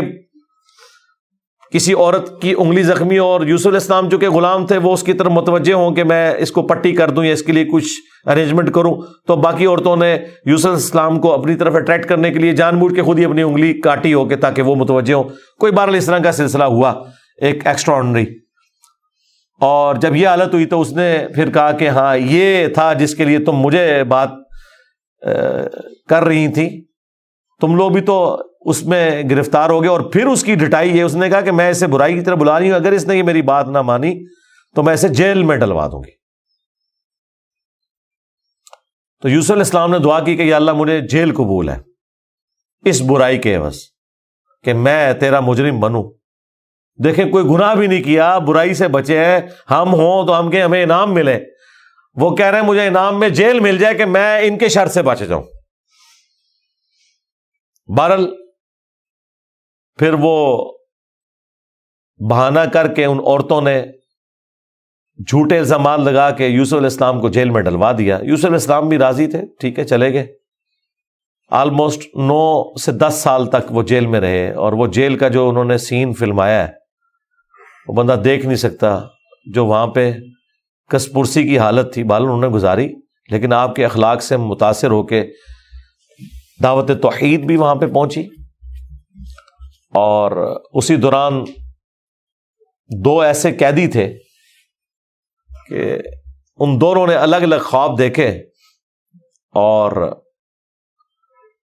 کسی عورت کی انگلی زخمی اور یوسف علیہ السلام جو کہ غلام تھے وہ اس کی طرف متوجہ ہوں کہ میں اس کو پٹی کر دوں یا اس کے لیے کچھ ارینجمنٹ کروں، تو باقی عورتوں نے یوسف علیہ السلام کو اپنی طرف اٹریکٹ کرنے کے لیے جان بوجھ کے خود ہی اپنی انگلی کاٹی ہو کہ تاکہ وہ متوجہ ہوں. کوئی بہرحال اس طرح کا سلسلہ ہوا ایک ایکسٹرا آرڈنری. اور جب یہ حالت ہوئی تو اس نے پھر کہا کہ ہاں یہ تھا جس کے لیے تم مجھے بات کر رہی تھی، تم لوگ بھی تو اس میں گرفتار ہو گئے. اور پھر اس کی ڈٹائی ہے، اس نے کہا کہ میں اسے برائی کی طرف بلا رہی ہوں، اگر اس نے یہ میری بات نہ مانی تو میں اسے جیل میں ڈلوا دوں گی. تو یوسف علیہ السلام نے دعا کی کہ یا اللہ مجھے جیل قبول ہے اس برائی کے عوض کہ میں تیرا مجرم بنوں. دیکھیں کوئی گناہ بھی نہیں کیا، برائی سے بچے ہیں. ہم ہوں تو ہم کہ ہمیں انعام ملے، وہ کہہ رہے ہیں مجھے انعام میں جیل مل جائے کہ میں ان کے شر سے بچ جاؤں. بہرحال پھر وہ بہانہ کر کے ان عورتوں نے جھوٹے الزامات لگا کے یوسف علیہ السلام کو جیل میں ڈلوا دیا. یوسف علیہ السلام بھی راضی تھے، ٹھیک ہے چلے گئے. آلموسٹ 9 سے 10 سال تک وہ جیل میں رہے. اور وہ جیل کا جو انہوں نے سین فلمایا ہے وہ بندہ دیکھ نہیں سکتا. جو وہاں پہ کس پرسی کی حالت تھی بال انہوں نے گزاری، لیکن آپ کے اخلاق سے متاثر ہو کے دعوت توحید بھی وہاں پہ پہنچی. اور اسی دوران 2 ایسے قیدی تھے کہ ان دونوں نے الگ الگ خواب دیکھے اور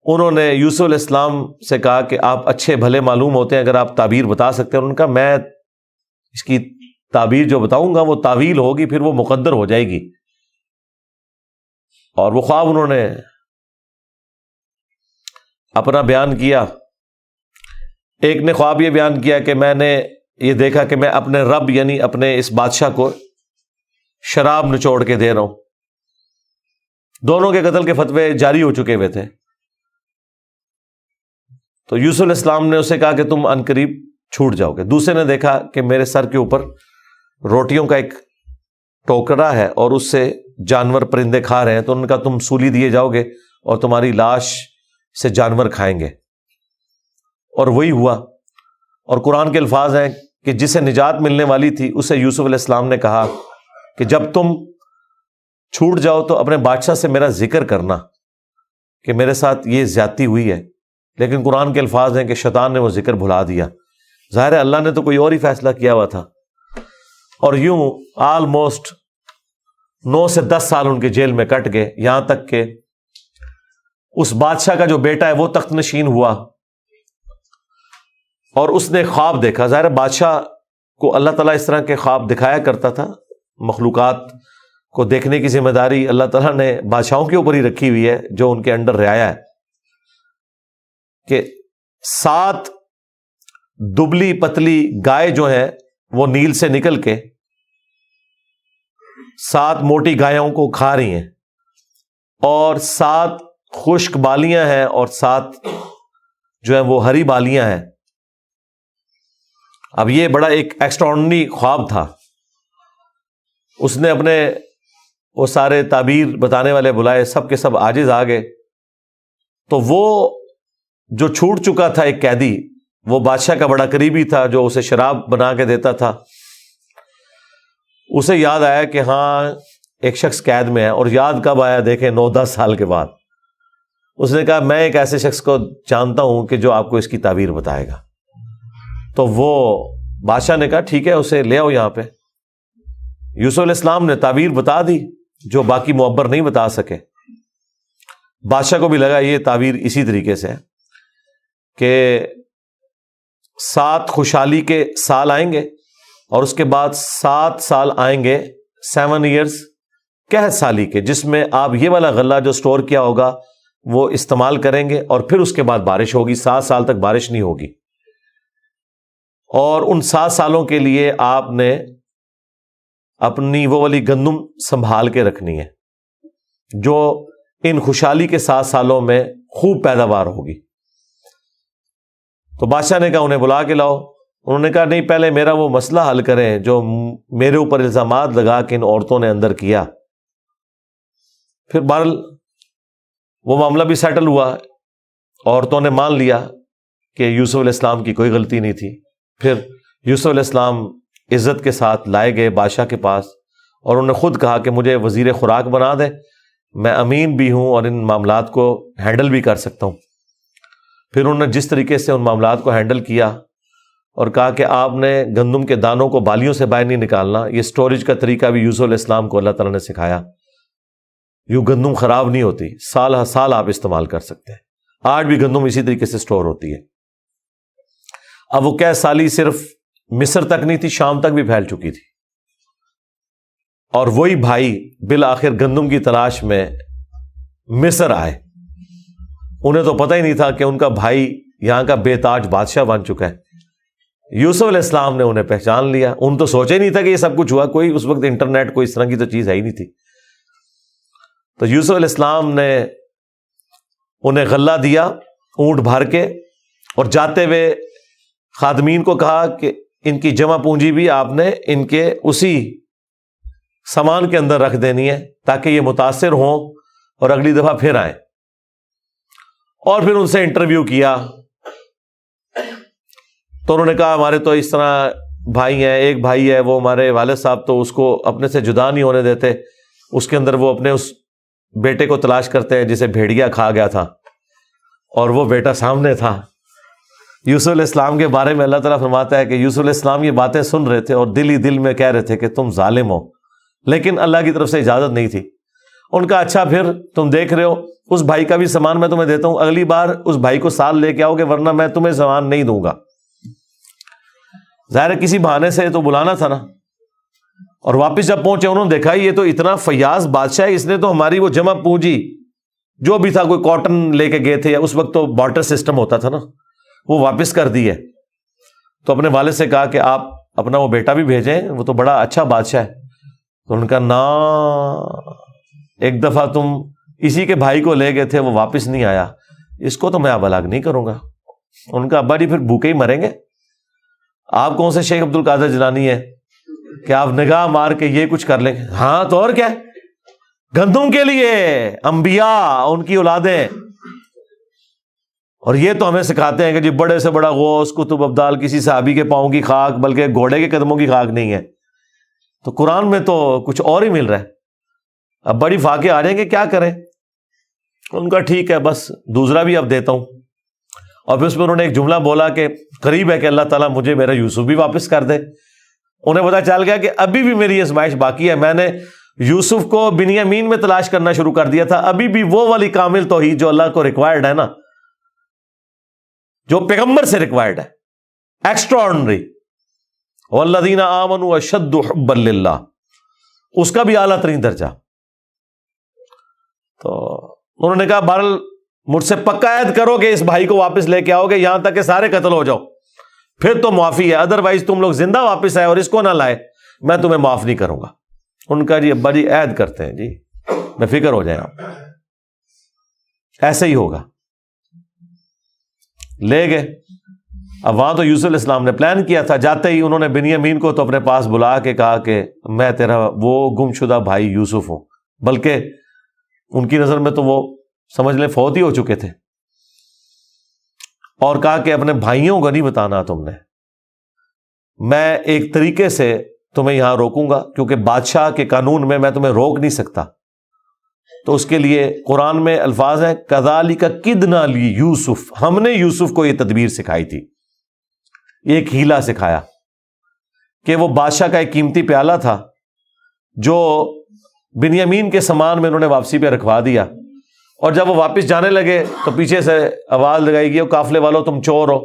انہوں نے یوسف علیہ السلام سے کہا کہ آپ اچھے بھلے معلوم ہوتے ہیں، اگر آپ تعبیر بتا سکتے ہیں. انہوں نے کہا میں اس کی تعبیر جو بتاؤں گا وہ تعویل ہوگی، پھر وہ مقدر ہو جائے گی. اور وہ خواب انہوں نے اپنا بیان کیا. ایک نے خواب یہ بیان کیا کہ میں نے یہ دیکھا کہ میں اپنے رب یعنی اپنے اس بادشاہ کو شراب نچوڑ کے دے رہا ہوں. دونوں کے قتل کے فتوے جاری ہو چکے ہوئے تھے. تو یوسف علیہ السلام نے اسے کہا کہ تم عنقریب چھوٹ جاؤ گے. دوسرے نے دیکھا کہ میرے سر کے اوپر روٹیوں کا ایک ٹوکرا ہے اور اس سے جانور پرندے کھا رہے ہیں، تو ان کا تم سولی دیے جاؤ گے اور تمہاری لاش سے جانور کھائیں گے. اور وہی ہوا. اور قرآن کے الفاظ ہیں کہ جسے نجات ملنے والی تھی اسے یوسف علیہ السلام نے کہا کہ جب تم چھوٹ جاؤ تو اپنے بادشاہ سے میرا ذکر کرنا کہ میرے ساتھ یہ زیادتی ہوئی ہے. لیکن قرآن کے الفاظ ہیں کہ شیطان نے وہ ذکر بھلا دیا. ظاہر ہے اللہ نے تو کوئی اور ہی فیصلہ کیا ہوا تھا. اور یوں آلموسٹ 9 سے 10 سال ان کے جیل میں کٹ گئے، یہاں تک کہ اس بادشاہ کا جو بیٹا ہے وہ تخت نشین ہوا اور اس نے خواب دیکھا. ظاہر بادشاہ کو اللہ تعالیٰ اس طرح کے خواب دکھایا کرتا تھا. مخلوقات کو دیکھنے کی ذمہ داری اللہ تعالیٰ نے بادشاہوں کے اوپر ہی رکھی ہوئی ہے جو ان کے انڈر رعایا ہے. کہ 7 دبلی پتلی گائے جو ہیں وہ نیل سے نکل کے 7 موٹی گایوں کو کھا رہی ہیں، اور 7 خشک بالیاں ہیں اور 7 جو ہیں وہ ہری بالیاں ہیں. اب یہ بڑا ایک ایکسٹراڈنری خواب تھا. اس نے اپنے وہ سارے تعبیر بتانے والے بلائے، سب کے سب عاجز آ گئے. تو وہ جو چھوٹ چکا تھا ایک قیدی، وہ بادشاہ کا بڑا قریبی تھا جو اسے شراب بنا کے دیتا تھا، اسے یاد آیا کہ ہاں ایک شخص قید میں ہے. اور یاد کب آیا؟ دیکھیں 9-10 سال کے بعد. اس نے کہا میں ایک ایسے شخص کو جانتا ہوں کہ جو آپ کو اس کی تعبیر بتائے گا. تو وہ بادشاہ نے کہا ٹھیک ہے اسے لے آؤ یہاں پہ. یوسف علیہ السلام نے تعبیر بتا دی جو باقی معبر نہیں بتا سکے. بادشاہ کو بھی لگا یہ تعبیر اسی طریقے سے ہے کہ 7 خوشحالی کے سال آئیں گے اور اس کے بعد 7 سال آئیں گے 7 ایئرز قحط سالی کے، جس میں آپ یہ والا غلہ جو سٹور کیا ہوگا وہ استعمال کریں گے اور پھر اس کے بعد بارش ہوگی. 7 سال تک بارش نہیں ہوگی. اور ان 7 سالوں کے لیے آپ نے اپنی وہ والی گندم سنبھال کے رکھنی ہے جو ان خوشحالی کے 7 سالوں میں خوب پیداوار ہوگی. تو بادشاہ نے کہا انہیں بلا کے لاؤ. انہوں نے کہا نہیں، پہلے میرا وہ مسئلہ حل کریں جو میرے اوپر الزامات لگا کے ان عورتوں نے اندر کیا. پھر بہرحال وہ معاملہ بھی سیٹل ہوا. عورتوں نے مان لیا کہ یوسف علیہ السلام کی کوئی غلطی نہیں تھی. پھر یوسف علیہ السلام عزت کے ساتھ لائے گئے بادشاہ کے پاس، اور انہوں نے خود کہا کہ مجھے وزیر خوراک بنا دیں، میں امین بھی ہوں اور ان معاملات کو ہینڈل بھی کر سکتا ہوں۔ پھر انہوں نے جس طریقے سے ان معاملات کو ہینڈل کیا اور کہا کہ آپ نے گندم کے دانوں کو بالیوں سے باہر نہیں نکالنا، یہ سٹوریج کا طریقہ بھی یوسف علیہ السلام کو اللہ تعالیٰ نے سکھایا۔ یوں گندم خراب نہیں ہوتی، سال ہر سال آپ استعمال کر سکتے ہیں۔ آج بھی گندم اسی طریقے سے سٹور ہوتی ہے۔ اب وہ 21 سالی صرف مصر تک نہیں تھی، شام تک بھی پھیل چکی تھی، اور وہی بھائی بالآخر گندم کی تلاش میں مصر آئے۔ انہیں تو پتہ ہی نہیں تھا کہ ان کا بھائی یہاں کا بے تاج بادشاہ بن چکا ہے۔ یوسف علیہ السلام نے انہیں پہچان لیا۔ ان تو سوچا ہی نہیں تھا کہ یہ سب کچھ ہوا، کوئی اس وقت انٹرنیٹ کوئی اس طرح کی تو چیز ہے ہی نہیں تھی۔ تو یوسف علیہ السلام نے انہیں غلہ دیا اونٹ بھر کے، اور جاتے ہوئے خادمین کو کہا کہ ان کی جمع پونجی بھی آپ نے ان کے اسی سامان کے اندر رکھ دینی ہے تاکہ یہ متاثر ہوں اور اگلی دفعہ پھر آئیں۔ اور پھر ان سے انٹرویو کیا تو انہوں نے کہا ہمارے تو اس طرح بھائی ہیں، ایک بھائی ہے وہ ہمارے والد صاحب تو اس کو اپنے سے جدا نہیں ہونے دیتے، اس کے اندر وہ اپنے اس بیٹے کو تلاش کرتے ہیں جسے بھیڑیا کھا گیا تھا، اور وہ بیٹا سامنے تھا۔ یوسف علیہ السلام کے بارے میں اللہ تعالیٰ فرماتا ہے کہ یوسف علیہ السلام یہ باتیں سن رہے تھے اور دل ہی دل میں کہہ رہے تھے کہ تم ظالم ہو، لیکن اللہ کی طرف سے اجازت نہیں تھی۔ ان کا اچھا پھر تم دیکھ رہے ہو اس بھائی کا بھی سامان میں تمہیں دیتا ہوں، اگلی بار اس بھائی کو ساتھ لے کے آؤ گے ورنہ میں تمہیں سامان نہیں دوں گا۔ ظاہر ہے کسی بہانے سے تو بلانا تھا نا۔ اور واپس جب پہنچے انہوں نے دیکھا یہ تو اتنا فیاض بادشاہ ہے، اس نے تو ہماری وہ جمع پونجی جو بھی تھا، کوئی کاٹن لے کے گئے تھے یا اس وقت تو بارٹر سسٹم ہوتا تھا نا، وہ واپس کر دی ہے۔ تو اپنے والد سے کہا کہ آپ اپنا وہ بیٹا بھی بھیجیں، وہ تو بڑا اچھا بادشاہ ہے۔ تو ان کا نا ایک دفعہ تم اسی کے بھائی کو لے گئے تھے، وہ واپس نہیں آیا، اس کو تو میں اب الگ نہیں کروں گا۔ ان کا ابا جی پھر بھوکے ہی مریں گے۔ آپ کون سے شیخ عبد القادر جیلانی ہے کہ آپ نگاہ مار کے یہ کچھ کر لیں گے؟ ہاں تو اور کیا، گندم کے لیے انبیاء ان کی اولادیں، اور یہ تو ہمیں سکھاتے ہیں کہ جی بڑے سے بڑا غوث قطب ابدال کسی صحابی کے پاؤں کی خاک بلکہ گھوڑے کے قدموں کی خاک نہیں ہے۔ تو قرآن میں تو کچھ اور ہی مل رہا ہے۔ اب بڑی فاقے آ جائیں گے، کیا کریں؟ ان کا ٹھیک ہے، بس دوسرا بھی اب دیتا ہوں۔ اور پھر اس میں انہوں نے ایک جملہ بولا کہ قریب ہے کہ اللہ تعالیٰ مجھے میرا یوسف بھی واپس کر دے۔ انہیں پتا چل گیا کہ ابھی بھی میری آزمائش باقی ہے، میں نے یوسف کو بنیامین میں تلاش کرنا شروع کر دیا تھا، ابھی بھی وہ والی کامل توحید جو اللہ کو ریکوائرڈ ہے نا، جو پیغمبر سے ریکوائرڈ ہے، ایکسٹرا آرڈنری، والذین آمنوا اشد حبا للہ، اس کا بھی اعلیٰ ترین درجہ۔ تو انہوں نے کہا بہرحال مجھ سے پکا عہد کرو کہ اس بھائی کو واپس لے کے آؤ گے یہاں تک کہ سارے قتل ہو جاؤ، پھر تو معافی ہے، ادروائز تم لوگ زندہ واپس آئے اور اس کو نہ لائے میں تمہیں معاف نہیں کروں گا۔ ان کا جی ابا جی عہد کرتے ہیں جی، میں فکر ہو جائے آپ، ایسے ہی ہوگا۔ لے گئے۔ اب وہاں تو یوسف علیہ السلام نے پلان کیا تھا، جاتے ہی انہوں نے بنیامین کو تو اپنے پاس بلا کے کہا کہ میں تیرا وہ گم شدہ بھائی یوسف ہوں، بلکہ ان کی نظر میں تو وہ سمجھ لیں فوت ہی ہو چکے تھے، اور کہا کہ اپنے بھائیوں کو نہیں بتانا تم نے، میں ایک طریقے سے تمہیں یہاں روکوں گا کیونکہ بادشاہ کے قانون میں تمہیں روک نہیں سکتا۔ تو اس کے لیے قرآن میں الفاظ ہیں کذالک کدنا لیوسف، ہم نے یوسف کو یہ تدبیر سکھائی تھی، ایک ہیلا سکھایا کہ وہ بادشاہ کا ایک قیمتی پیالہ تھا جو بنیامین کے سامان میں انہوں نے واپسی پہ رکھوا دیا، اور جب وہ واپس جانے لگے تو پیچھے سے آواز لگائی گئی قافلے والوں تم چور ہو۔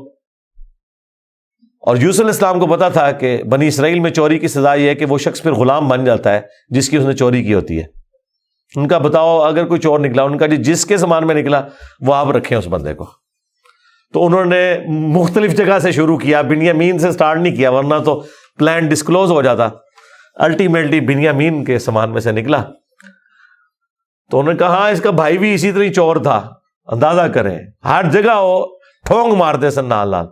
اور یوسف علیہ السلام کو پتا تھا کہ بنی اسرائیل میں چوری کی سزا یہ ہے کہ وہ شخص پھر غلام بن جاتا ہے جس کی اس نے چوری کی ہوتی ہے۔ ان کا بتاؤ اگر کوئی چور نکلا، ان کا جی جس کے سامان میں نکلا وہ آپ رکھیں اس بندے کو۔ تو انہوں نے مختلف جگہ سے شروع کیا، بنیامین سے سٹارٹ نہیں کیا ورنہ تو پلان ڈسکلوز ہو جاتا۔ الٹیمیٹلی بنیامین کے سامان میں سے نکلا۔ تو انہوں نے کہا ہاں اس کا بھائی بھی اسی طرح چور تھا، اندازہ کریں ہر جگہ وہ ٹھونگ مارتے سن نال نال۔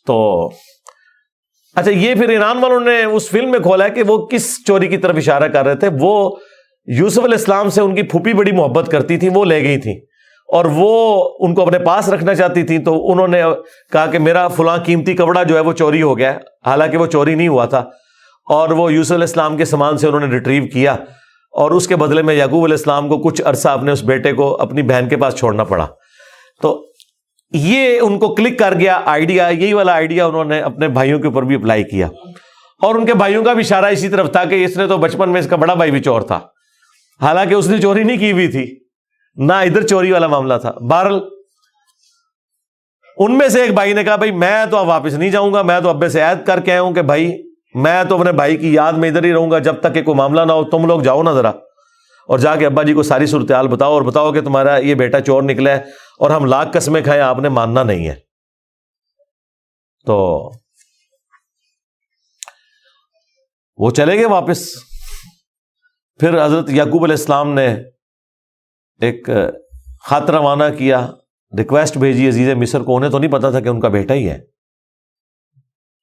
تو اچھا یہ پھر ایران والوں نے اس فلم میں کھولا ہے کہ وہ کس چوری کی طرف اشارہ کر رہے تھے۔ وہ یوسف علیہ السلام سے ان کی پھوپھی بڑی محبت کرتی تھی، وہ لے گئی تھی، اور وہ ان کو اپنے پاس رکھنا چاہتی تھیں، تو انہوں نے کہا کہ میرا فلاں قیمتی کپڑا جو ہے وہ چوری ہو گیا، حالانکہ وہ چوری نہیں ہوا تھا، اور وہ یوسف علیہ السلام کے سامان سے انہوں نے ریٹریو کیا، اور اس کے بدلے میں یعقوب علیہ السلام کو کچھ عرصہ اپنے اس بیٹے کو اپنی بہن کے پاس چھوڑنا پڑا۔ تو یہ ان کو کلک کر گیا آئیڈیا، یہی والا آئیڈیا انہوں نے اپنے بھائیوں کے اوپر بھی اپلائی کیا، اور ان کے بھائیوں کا بھی اشارہ اسی طرف تھا کہ اس نے تو بچپن میں اس کا بڑا بھائی بھی چور تھا، حالانکہ اس نے چوری نہیں کی ہوئی تھی، نہ ادھر چوری والا معاملہ تھا۔ بہرحال ان میں سے ایک بھائی نے کہا بھائی میں تو اب واپس نہیں جاؤں گا، میں تو ابے سے عہد کر کے آیا ہوں کہ بھائی میں تو اپنے بھائی کی یاد میں ادھر ہی رہوں گا جب تک کہ کوئی معاملہ نہ ہو، تم لوگ جاؤ نا ذرا اور جا کے ابا جی کو ساری صورتحال بتاؤ، اور بتاؤ کہ تمہارا یہ بیٹا چور نکلا ہے اور ہم لاکھ قسمیں کھائیں، آپ نے ماننا نہیں ہے۔ تو وہ چلے گئے واپس۔ پھر حضرت یعقوب علیہ السلام نے ایک خط روانہ کیا، ریکویسٹ بھیجی عزیز مصر کو، انہیں تو نہیں پتا تھا کہ ان کا بیٹا ہی ہے،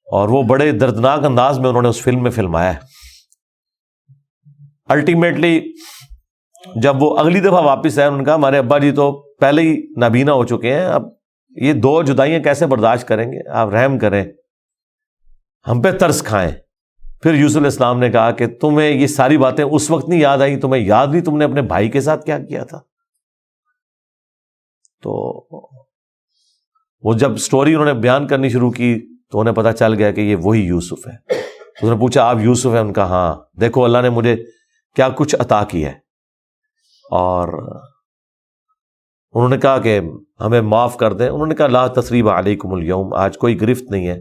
اور وہ بڑے دردناک انداز میں انہوں نے اس فلم میں فلمایا ہے۔ الٹیمیٹلی جب وہ اگلی دفعہ واپس آئے، انہوں نے کہا ہمارے ابا جی تو پہلے ہی نابینا ہو چکے ہیں، اب یہ 2 جدائیاں کیسے برداشت کریں گے، آپ رحم کریں، ہم پہ ترس کھائیں۔ پھر یوسف علیہ السلام نے کہا کہ تمہیں یہ ساری باتیں اس وقت نہیں یاد آئیں، تمہیں یاد نہیں تم نے اپنے بھائی کے ساتھ کیا کیا تھا؟ تو وہ جب سٹوری انہوں نے بیان کرنی شروع کی تو انہیں پتا چل گیا کہ یہ وہی یوسف ہے۔ اس نے پوچھا آپ یوسف ہیں؟ ان کا ہاں، دیکھو اللہ نے مجھے کیا کچھ عطا کیا ہے، اور انہوں نے کہا کہ ہمیں معاف کر دیں۔ انہوں نے کہا لا تثریب علیکم اليوم، آج کوئی گرفت نہیں ہے،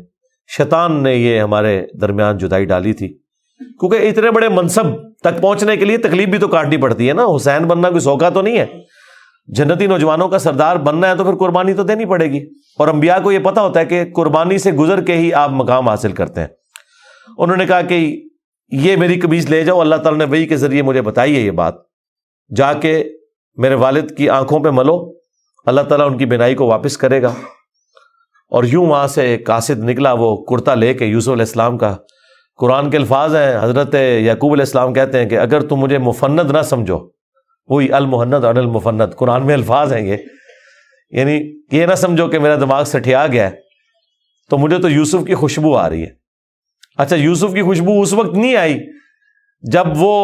شیطان نے یہ ہمارے درمیان جدائی ڈالی تھی، کیونکہ اتنے بڑے منصب تک پہنچنے کے لیے تکلیف بھی تو کاٹنی پڑتی ہے نا، حسین بننا کوئی سوکھا تو نہیں ہے، جنتی نوجوانوں کا سردار بننا ہے تو پھر قربانی تو دینی پڑے گی، اور انبیاء کو یہ پتا ہوتا ہے کہ قربانی سے گزر کے ہی آپ مقام حاصل کرتے ہیں۔ انہوں نے کہا کہ یہ میری قمیص لے جاؤ، اللہ تعالیٰ نے وحی کے ذریعے مجھے بتائی ہے یہ بات، جا کے میرے والد کی آنکھوں پہ ملو، اللہ تعالیٰ ان کی بینائی کو واپس کرے گا۔ اور یوں وہاں سے ایک قاصد نکلا، وہ کرتا لے کے یوسف علیہ السلام کا، قرآن کے الفاظ ہیں، حضرت یعقوب علیہ السلام کہتے ہیں کہ اگر تم مجھے مفند نہ سمجھو، وہی المحند اور المفند قرآن میں الفاظ ہیں یہ، یعنی یہ نہ سمجھو کہ میرا دماغ سٹھیا گیا ہے، تو مجھے تو یوسف کی خوشبو آ رہی ہے۔ اچھا یوسف کی خوشبو اس وقت نہیں آئی جب وہ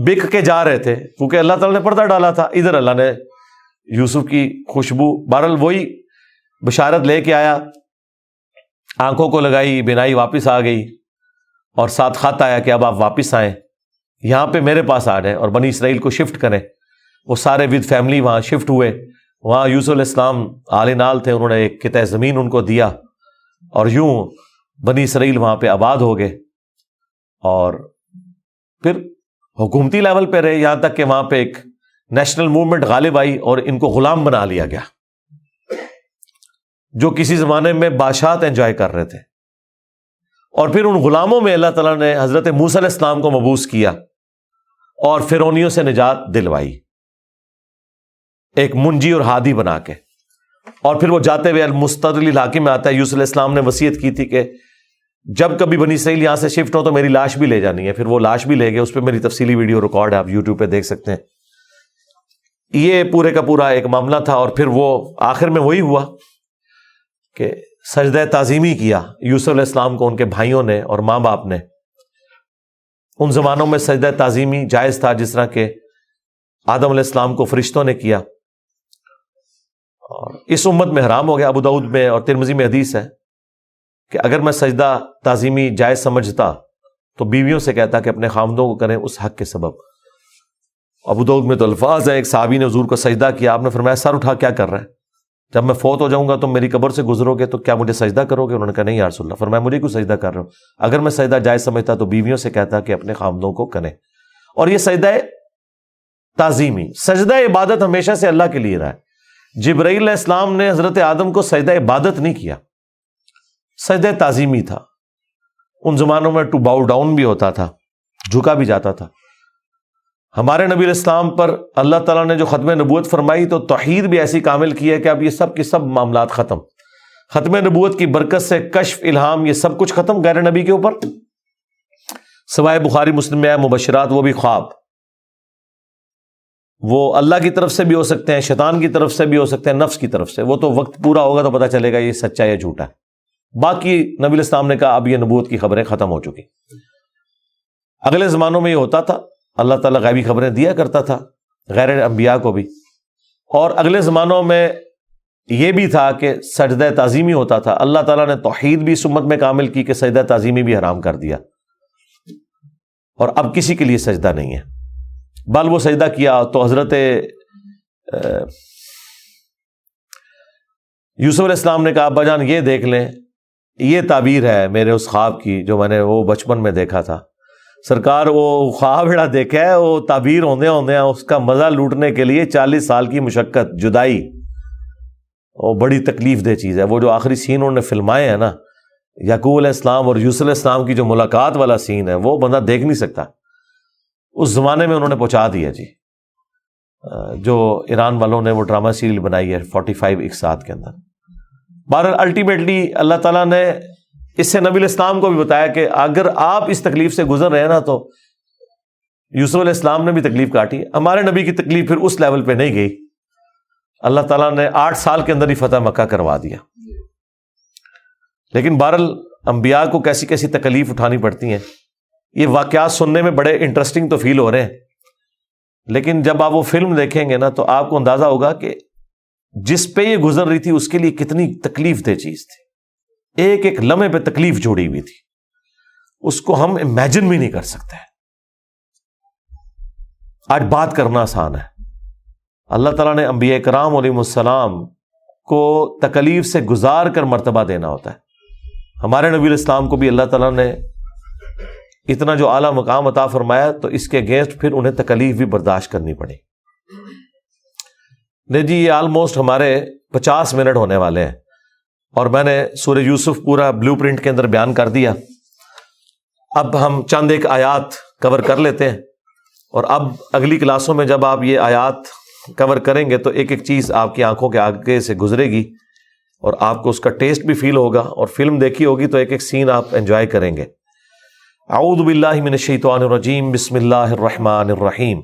بک کے جا رہے تھے، کیونکہ اللہ تعالیٰ نے پردہ ڈالا تھا، ادھر اللہ نے یوسف کی خوشبو، بہرحال وہی بشارت لے کے آیا، آنکھوں کو لگائی، بینائی واپس آ گئی، اور ساتھ خط آیا کہ اب آپ واپس آئیں، یہاں پہ میرے پاس آ جائیں اور بنی اسرائیل کو شفٹ کریں۔ وہ سارے ود فیملی وہاں شفٹ ہوئے، وہاں یوسف علیہ السلام آل نال تھے، انہوں نے ایک قطعہ زمین ان کو دیا، اور یوں بنی اسرائیل وہاں پہ آباد ہو گئے، اور پھر حکومتی لیول پہ رہے، یہاں تک کہ وہاں پہ ایک نیشنل موومنٹ غالب آئی اور ان کو غلام بنا لیا گیا، جو کسی زمانے میں بادشاہت انجوائے کر رہے تھے۔ اور پھر ان غلاموں میں اللہ تعالیٰ نے حضرت موسیٰ علیہ السلام کو مبعوث کیا اور فرعونیوں سے نجات دلوائی، ایک منجی اور ہادی بنا کے۔ اور پھر وہ جاتے ہوئے المستدل الحاکم میں آتا ہے، یوسف علیہ السلام نے وصیت کی تھی کہ جب کبھی بنی اسرائیل یہاں سے شفٹ ہو تو میری لاش بھی لے جانی ہے، پھر وہ لاش بھی لے گئے، اس پہ میری تفصیلی ویڈیو ریکارڈ ہے، آپ یوٹیوب پہ دیکھ سکتے ہیں۔ یہ پورے کا پورا ایک معاملہ تھا، اور پھر وہ آخر میں وہی ہوا کہ سجدہ تعظیمی کیا یوسف علیہ السلام کو ان کے بھائیوں نے اور ماں باپ نے۔ ان زمانوں میں سجدہ تعظیمی جائز تھا، جس طرح کہ آدم علیہ السلام کو فرشتوں نے کیا، اور اس امت میں حرام ہو گیا۔ ابو داؤد میں اور ترمذی میں حدیث ہے کہ اگر میں سجدہ تعظیمی جائز سمجھتا تو بیویوں سے کہتا کہ اپنے خاوندوں کو کریں اس حق کے سبب۔ ابو داؤد میں تو الفاظ ہیں، ایک صحابی نے حضور کو سجدہ کیا، آپ نے فرمایا سر اٹھا کیا کر رہا ہے، جب میں فوت ہو جاؤں گا تم میری قبر سے گزرو گے تو کیا مجھے سجدہ کرو گے؟ انہوں نے کہا نہیں یا رسول اللہ۔ فرمایا مجھے کیوں سجدہ کر رہے ہو؟ اگر میں سجدہ جائز سمجھتا تو بیویوں سے کہتا کہ اپنے خاوندوں کو کریں۔ اور یہ سجدہ تعظیمی، سجدہ عبادت ہمیشہ سے اللہ کے لیے رہا ہے۔ جبرائیل علیہ السلام نے حضرت آدم کو سجدہ عبادت نہیں کیا، سجدہ تعظیمی تھا۔ ان زمانوں میں ٹو باؤ ڈاؤن بھی ہوتا تھا، جھکا بھی جاتا تھا۔ ہمارے نبی علیہ السلام پر اللہ تعالیٰ نے جو ختم نبوت فرمائی تو توحید بھی ایسی کامل کی ہے کہ اب یہ سب کے سب معاملات ختم، ختم نبوت کی برکت سے کشف، الہام، یہ سب کچھ ختم غیر نبی کے اوپر، سوائے بخاری مسلم میں ہے مبشرات، وہ بھی خواب۔ وہ اللہ کی طرف سے بھی ہو سکتے ہیں، شیطان کی طرف سے بھی ہو سکتے ہیں، نفس کی طرف سے. وہ تو وقت پورا ہوگا تو پتہ چلے گا یہ سچا ہے یا جھوٹا ہے. باقی نبی الاسلام نے کہا اب یہ نبوت کی خبریں ختم ہو چکی. اگلے زمانوں میں یہ ہوتا تھا، اللہ تعالیٰ غیبی خبریں دیا کرتا تھا غیر انبیاء کو بھی. اور اگلے زمانوں میں یہ بھی تھا کہ سجدہ تعظیمی ہوتا تھا. اللہ تعالیٰ نے توحید بھی اس امت میں کامل کی کہ سجدہ تعظیمی بھی حرام کر دیا، اور اب کسی کے لیے سجدہ نہیں ہے. بل وہ سجدہ کیا تو حضرت یوسف علیہ السلام نے کہا ابا جان یہ دیکھ لیں، یہ تعبیر ہے میرے اس خواب کی جو میں نے وہ بچپن میں دیکھا تھا. سرکار وہ خواب بڑا دیکھا ہے، وہ تعبیر ہوندے اس کا مزہ لوٹنے کے لیے 40 سال کی مشقت، جدائی، وہ بڑی تکلیف دہ چیز ہے. وہ جو آخری سین انہوں نے فلمائے ہیں نا، یعقوب علیہ السلام اور یوسف علیہ السلام کی جو ملاقات والا سین ہے، وہ بندہ دیکھ نہیں سکتا. اس زمانے میں انہوں نے پہنچا دیا جی. جو ایران والوں نے وہ ڈرامہ سیریل بنائی ہے 45 اقساط کے اندر. بہرحال الٹیمیٹلی اللہ تعالیٰ نے اس سے نبی الاسلام کو بھی بتایا کہ اگر آپ اس تکلیف سے گزر رہے ہیں نا، تو یوسف علیہ السلام نے بھی تکلیف کاٹی. ہمارے نبی کی تکلیف پھر اس لیول پہ نہیں گئی. اللہ تعالیٰ نے 8 سال کے اندر ہی فتح مکہ کروا دیا. لیکن بہرحال انبیاء کو کیسی کیسی تکلیف اٹھانی پڑتی ہیں. یہ واقعات سننے میں بڑے انٹرسٹنگ تو فیل ہو رہے ہیں، لیکن جب آپ وہ فلم دیکھیں گے نا تو آپ کو اندازہ ہوگا کہ جس پہ یہ گزر رہی تھی اس کے لیے کتنی تکلیف دہ چیز تھی. ایک ایک لمحے پہ تکلیف جوڑی ہوئی تھی، اس کو ہم امیجن بھی نہیں کر سکتے. آج بات کرنا آسان ہے. اللہ تعالیٰ نے انبیاء کرام علیہ السلام کو تکلیف سے گزار کر مرتبہ دینا ہوتا ہے. ہمارے نبی علیہ السلام کو بھی اللہ تعالیٰ نے اتنا جو اعلیٰ مقام عطا فرمایا تو اس کے اگینسٹ پھر انہیں تکلیف بھی برداشت کرنی پڑی. نہیں جی، یہ آلموسٹ ہمارے 50 منٹ ہونے والے ہیں، اور میں نے سورہ یوسف پورا بلو پرنٹ کے اندر بیان کر دیا. اب ہم چند ایک آیات کور کر لیتے ہیں، اور اب اگلی کلاسوں میں جب آپ یہ آیات کور کریں گے تو ایک ایک چیز آپ کی آنکھوں کے آگے سے گزرے گی، اور آپ کو اس کا ٹیسٹ بھی فیل ہوگا، اور فلم دیکھی ہوگی تو ایک ایک سین آپ انجوائے کریں گے. اعوذ باللہ من الشیطان الرجیم، بسم اللہ الرحمن الرحیم.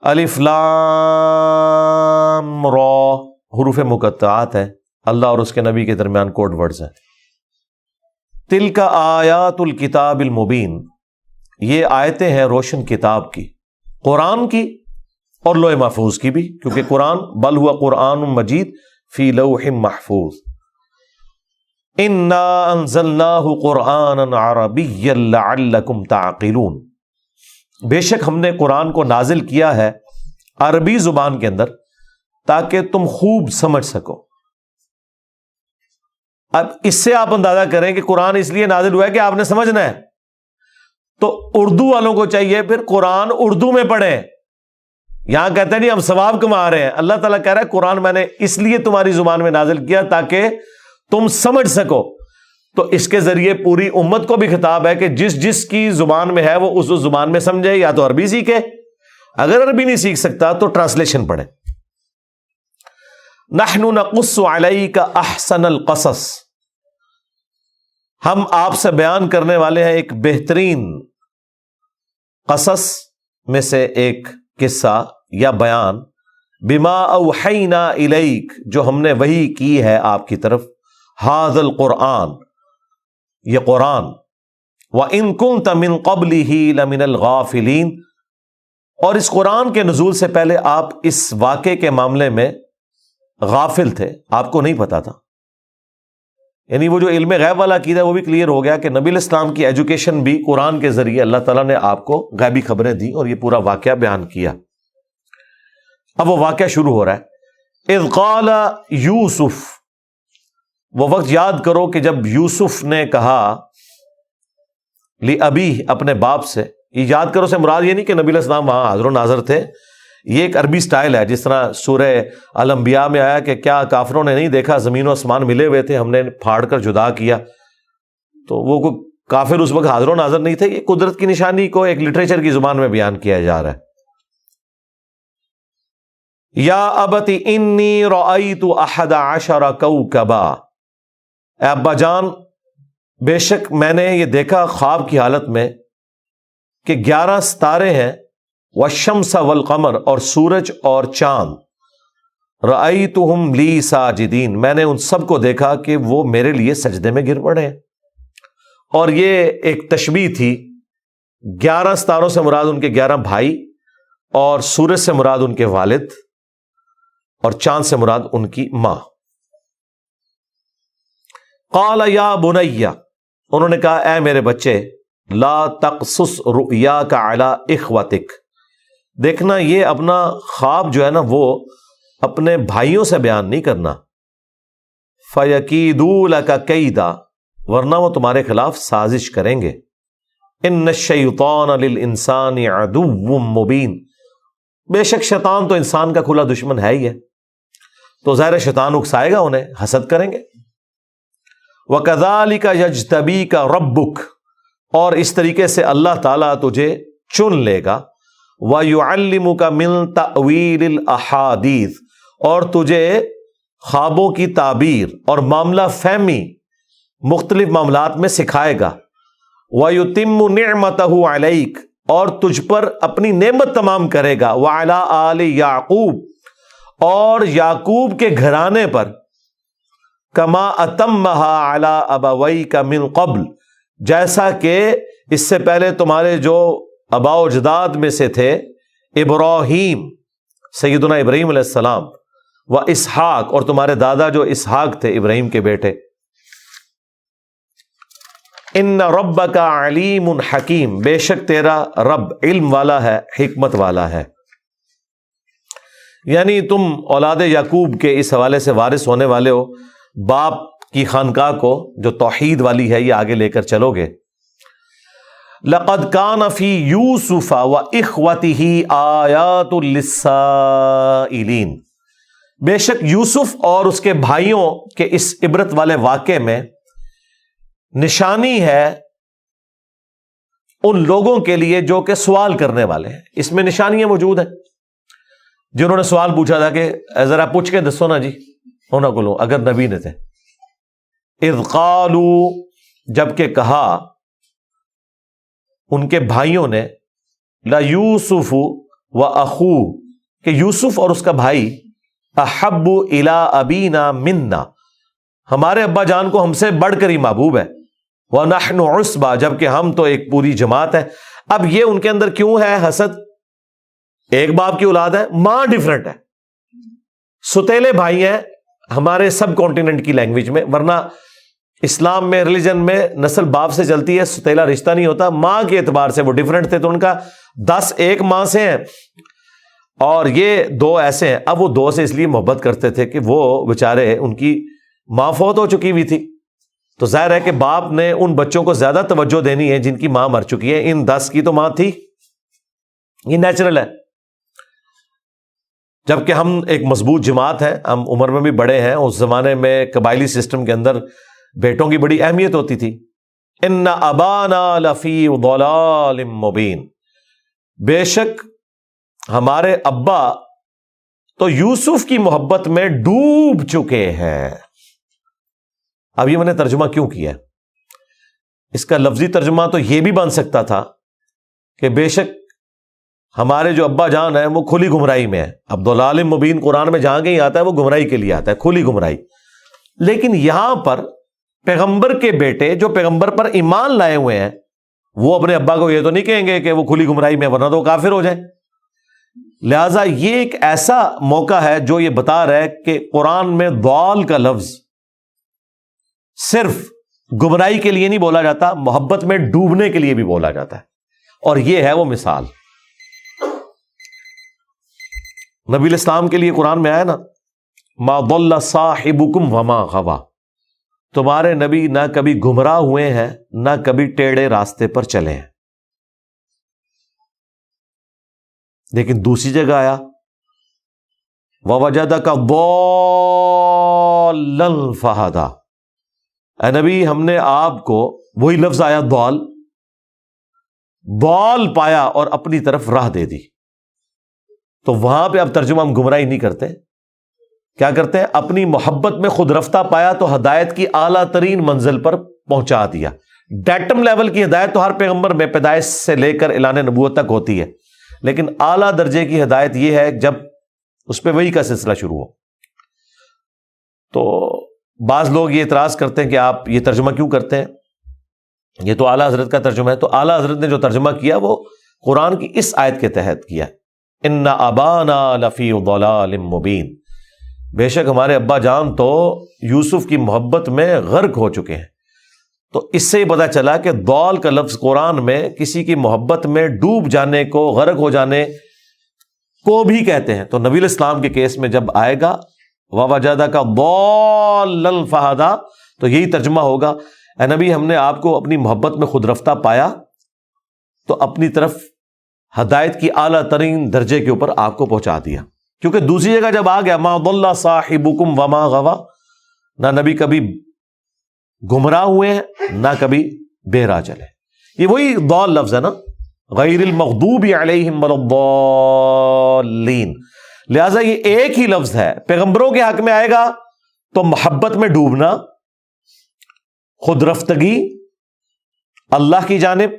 الف لام را، حروف مقطعات ہیں، اللہ اور اس کے نبی کے درمیان کوڈ ورڈز ہیں. تلک آیات الکتاب المبین، یہ آیتیں ہیں روشن کتاب کی، قرآن کی اور لوح محفوظ کی بھی، کیونکہ قرآن بل ہوا قرآن مجید فی لوح محفوظ. انا انزلناہ قرآنا عربیا لعلکم تعقلون، بے شک ہم نے قرآن کو نازل کیا ہے عربی زبان کے اندر تاکہ تم خوب سمجھ سکو. اب اس سے آپ اندازہ کریں کہ قرآن اس لیے نازل ہوا ہے کہ آپ نے سمجھنا ہے، تو اردو والوں کو چاہیے پھر قرآن اردو میں پڑھیں. یہاں کہتے ہیں نہیں ہم ثواب کما رہے ہیں، اللہ تعالیٰ کہہ رہا ہے قرآن میں نے اس لیے تمہاری زبان میں نازل کیا تاکہ تم سمجھ سکو. تو اس کے ذریعے پوری امت کو بھی خطاب ہے کہ جس کی زبان میں ہے وہ اس زبان میں سمجھے، یا تو عربی سیکھے، اگر عربی نہیں سیکھ سکتا تو ٹرانسلیشن پڑھے. نحن نقص علیک احسن القصص، ہم آپ سے بیان کرنے والے ہیں ایک بہترین قصص میں سے ایک قصہ یا بیان، بما اوحینا الیک، جو ہم نے وحی کی ہے آپ کی طرف، ھذا القرآن، یہ قرآن، وَإِن كُنْتَ مِن قَبْلِهِ لَمِنَ الْغَافِلِينَ، اور اس قرآن کے نزول سے پہلے آپ اس واقعے کے معاملے میں غافل تھے، آپ کو نہیں پتا تھا. یعنی وہ جو علم غیب والا عقیدہ وہ بھی کلیئر ہو گیا کہ نبی الاسلام کی ایجوکیشن بھی قرآن کے ذریعے اللہ تعالیٰ نے آپ کو غیبی خبریں دی اور یہ پورا واقعہ بیان کیا. اب وہ واقعہ شروع ہو رہا ہے. اذ قال یوسف، وہ وقت یاد کرو کہ جب یوسف نے کہا لِأَبِيهِ، اپنے باپ سے. یہ یاد کرو سے مراد یہ نہیں کہ نبی علیہ السلام وہاں حاضر و ناظر تھے، یہ ایک عربی سٹائل ہے. جس طرح سورہ الانبیاء میں آیا کہ کیا کافروں نے نہیں دیکھا زمین و آسمان ملے ہوئے تھے، ہم نے پھاڑ کر جدا کیا. تو وہ کافر اس وقت حاضر و ناظر نہیں تھے. یہ قدرت کی نشانی کو ایک لٹریچر کی زبان میں بیان کیا جا رہا ہے. یا ابت انی رأیت احد عشر کوکبا، اے ابا جان بے شک میں نے یہ دیکھا خواب کی حالت میں کہ 11 ستارے ہیں والشمس والقمر، اور سورج اور چاند، رأیتہم لی ساجدین، میں نے ان سب کو دیکھا کہ وہ میرے لیے سجدے میں گر پڑے ہیں۔ اور یہ ایک تشبیہ تھی، 11 ستاروں سے مراد ان کے 11 بھائی، اور سورج سے مراد ان کے والد، اور چاند سے مراد ان کی ماں۔ قال یا بنی، انہوں نے کہا اے میرے بچے، لا تقصص رؤیاک علی اخوتک، دیکھنا یہ اپنا خواب جو ہے نا وہ اپنے بھائیوں سے بیان نہیں کرنا، فیکیدوا لک کیدا، ورنہ وہ تمہارے خلاف سازش کریں گے، ان الشیطان للانسان عدو مبین، بے شک شیطان تو انسان کا کھلا دشمن ہے ہی ہے، تو ظاہر شیطان اکسائے گا انہیں، حسد کریں گے۔ وَكَذَلِكَ يَجْتَبِيكَ رَبُّكَ، اور اس طریقے سے اللہ تعالیٰ تجھے چن لے گا، وَيُعَلِّمُكَ مِن تَأْوِيلِ الْأَحَادِيثِ، اور تجھے خوابوں کی تعبیر اور معاملہ فہمی مختلف معاملات میں سکھائے گا، وَيُتِمُّ نِعْمَتَهُ عَلَيْكَ، اور تجھ پر اپنی نعمت تمام کرے گا، وَعَلَىٰ آلِ یعقوب، اور یعقوب کے گھرانے پر، کما اتمہا علی ابویک من قبل، جیسا کہ اس سے پہلے تمہارے جو آباء و اجداد میں سے تھے، ابراہیم، سیدنا ابراہیم علیہ السلام، و اسحاق، اور تمہارے دادا جو اسحاق تھے ابراہیم کے بیٹے۔ ان ربک علیم حکیم، بے شک تیرا رب علم والا ہے، حکمت والا ہے۔ یعنی تم اولاد یعقوب کے اس حوالے سے وارث ہونے والے ہو، باپ کی خانقاہ کو جو توحید والی ہے یہ آگے لے کر چلو گے۔ لقد کان فی یوسف واخوتہ آیات للسائلین، بے شک یوسف اور اس کے بھائیوں کے اس عبرت والے واقعے میں نشانی ہے ان لوگوں کے لیے جو کہ سوال کرنے والے ہیں، اس میں نشانیاں موجود ہیں۔ جنہوں نے سوال پوچھا تھا کہ ذرا پوچھ کے دسو نا جی ہونا کو لو، اگر نبی نے تھے، اذ قالوا، جب کہ کہا ان کے بھائیوں نے، لا یوسف و اخوہ، کہ یوسف اور اس کا بھائی، احب الی ابینا منا، ہمارے ابا جان کو ہم سے بڑھ کر ہی محبوب ہے، ونحن عصبہ، جب کہ ہم تو ایک پوری جماعت ہے۔ اب یہ ان کے اندر کیوں ہے حسد؟ ایک باپ کی اولاد ہے، ماں ڈیفرنٹ ہے، ستیلے بھائی ہیں ہمارے سب کانٹیننٹ کی لینگویج میں، ورنہ اسلام میں ریلیجن میں نسل باپ سے چلتی ہے، ستیلا رشتہ نہیں ہوتا، ماں کے اعتبار سے وہ ڈیفرنٹ تھے، تو ان کا 10 ایک ماں سے ہیں اور یہ 2 ایسے ہیں۔ اب وہ 2 سے اس لیے محبت کرتے تھے کہ وہ بیچارے ان کی ماں فوت ہو چکی ہوئی تھی، تو ظاہر ہے کہ باپ نے ان بچوں کو زیادہ توجہ دینی ہے جن کی ماں مر چکی ہے، ان 10 کی تو ماں تھی، یہ نیچرل ہے۔ جبکہ ہم ایک مضبوط جماعت ہیں، ہم عمر میں بھی بڑے ہیں، اس زمانے میں قبائلی سسٹم کے اندر بیٹوں کی بڑی اہمیت ہوتی تھی۔ ان ابانا لفی ضلال مبین، بے شک ہمارے ابا تو یوسف کی محبت میں ڈوب چکے ہیں۔ اب یہ میں نے ترجمہ کیوں کیا ہے؟ اس کا لفظی ترجمہ تو یہ بھی بن سکتا تھا کہ بے شک ہمارے جو ابا جان ہیں وہ کھلی گمراہی میں ہے۔ اب ضلال مبین قرآن میں جہاں کہیں آتا ہے وہ گمراہی کے لیے آتا ہے، کھلی گمراہی۔ لیکن یہاں پر پیغمبر کے بیٹے جو پیغمبر پر ایمان لائے ہوئے ہیں، وہ اپنے ابا کو یہ تو نہیں کہیں گے کہ وہ کھلی گمراہی میں، ورنہ تو وہ کافر ہو جائیں۔ لہذا یہ ایک ایسا موقع ہے جو یہ بتا رہا ہے کہ قرآن میں ضال کا لفظ صرف گمراہی کے لیے نہیں بولا جاتا، محبت میں ڈوبنے کے لیے بھی بولا جاتا ہے، اور یہ ہے وہ مثال۔ نبی الاسلام کے لیے قرآن میں آیا نا، ما ضل صاحبکم وما غوی، تمہارے نبی نہ کبھی گمراہ ہوئے ہیں نہ کبھی ٹیڑے راستے پر چلے ہیں۔ لیکن دوسری جگہ آیا وَوَجَدَكَ ضَالًّا فَهَدَىٰ، اے نبی ہم نے آپ کو، وہی لفظ آیا ضال پایا اور اپنی طرف راہ دے دی۔ تو وہاں پہ اب ترجمہ ہم گمراہی نہیں کرتے، کیا کرتے ہیں؟ اپنی محبت میں خود رفتہ پایا تو ہدایت کی اعلیٰ ترین منزل پر پہنچا دیا۔ ڈیٹم لیول کی ہدایت تو ہر پیغمبر میں پیدائش سے لے کر اعلان نبوت تک ہوتی ہے، لیکن اعلیٰ درجے کی ہدایت یہ ہے جب اس پہ وحی کا سلسلہ شروع ہو. تو بعض لوگ یہ اعتراض کرتے ہیں کہ آپ یہ ترجمہ کیوں کرتے ہیں, یہ تو اعلیٰ حضرت کا ترجمہ ہے. تو اعلیٰ حضرت نے جو ترجمہ کیا وہ قرآن کی اس آیت کے تحت کیا, ان ابانا لفی ضلال مبین, بے شک ہمارے ابا جان تو یوسف کی محبت میں غرق ہو چکے ہیں. تو اس سے پتہ چلا کہ ضال کا لفظ قرآن میں کسی کی محبت میں ڈوب جانے کو, غرق ہو جانے کو بھی کہتے ہیں. تو نبی علیہ السلام کے کیس میں جب آئے گا وَوَجَدَكَ ضَالًّا فَهَدَىٰ, تو یہی ترجمہ ہوگا, اے نبی ہم نے آپ کو اپنی محبت میں خود رفتہ پایا تو اپنی طرف ہدایت کی اعلیٰ ترین درجے کے اوپر آپ کو پہنچا دیا. کیونکہ دوسری جگہ جب آ گیا مَا ضَلَّ صَاحِبُكُمْ وَمَا غَوَىٰ, نہ نبی کبھی گمراہ ہوئے ہیں نہ کبھی بے راہ چلے. یہ وہی ضال لفظ ہے نا, غیر المغضوب علیہم ولا الضالین. لہذا یہ ایک ہی لفظ ہے. پیغمبروں کے حق میں آئے گا تو محبت میں ڈوبنا, خود رفتگی اللہ کی جانب,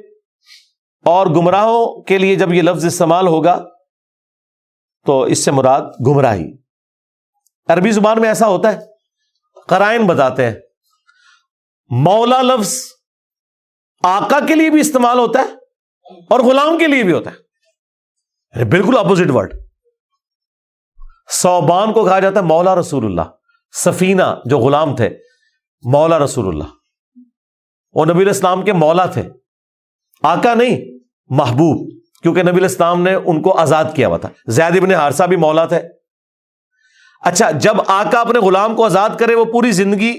اور گمراہوں کے لیے جب یہ لفظ استعمال ہوگا تو اس سے مراد گمراہی. عربی زبان میں ایسا ہوتا ہے, قرائن بتاتے ہیں. مولا لفظ آقا کے لیے بھی استعمال ہوتا ہے اور غلام کے لیے بھی ہوتا ہے, بالکل اپوزٹ ورڈ. صوبان کو کہا جاتا ہے مولا رسول اللہ, سفینہ جو غلام تھے مولا رسول اللہ, وہ نبی علیہ السلام کے مولا تھے, آقا نہیں محبوب, کیونکہ نبی علیہ السلام نے ان کو آزاد کیا ہوا تھا. زید بن حارثہ بھی مولا تھے. اچھا, جب آقا اپنے غلام کو آزاد کرے وہ پوری زندگی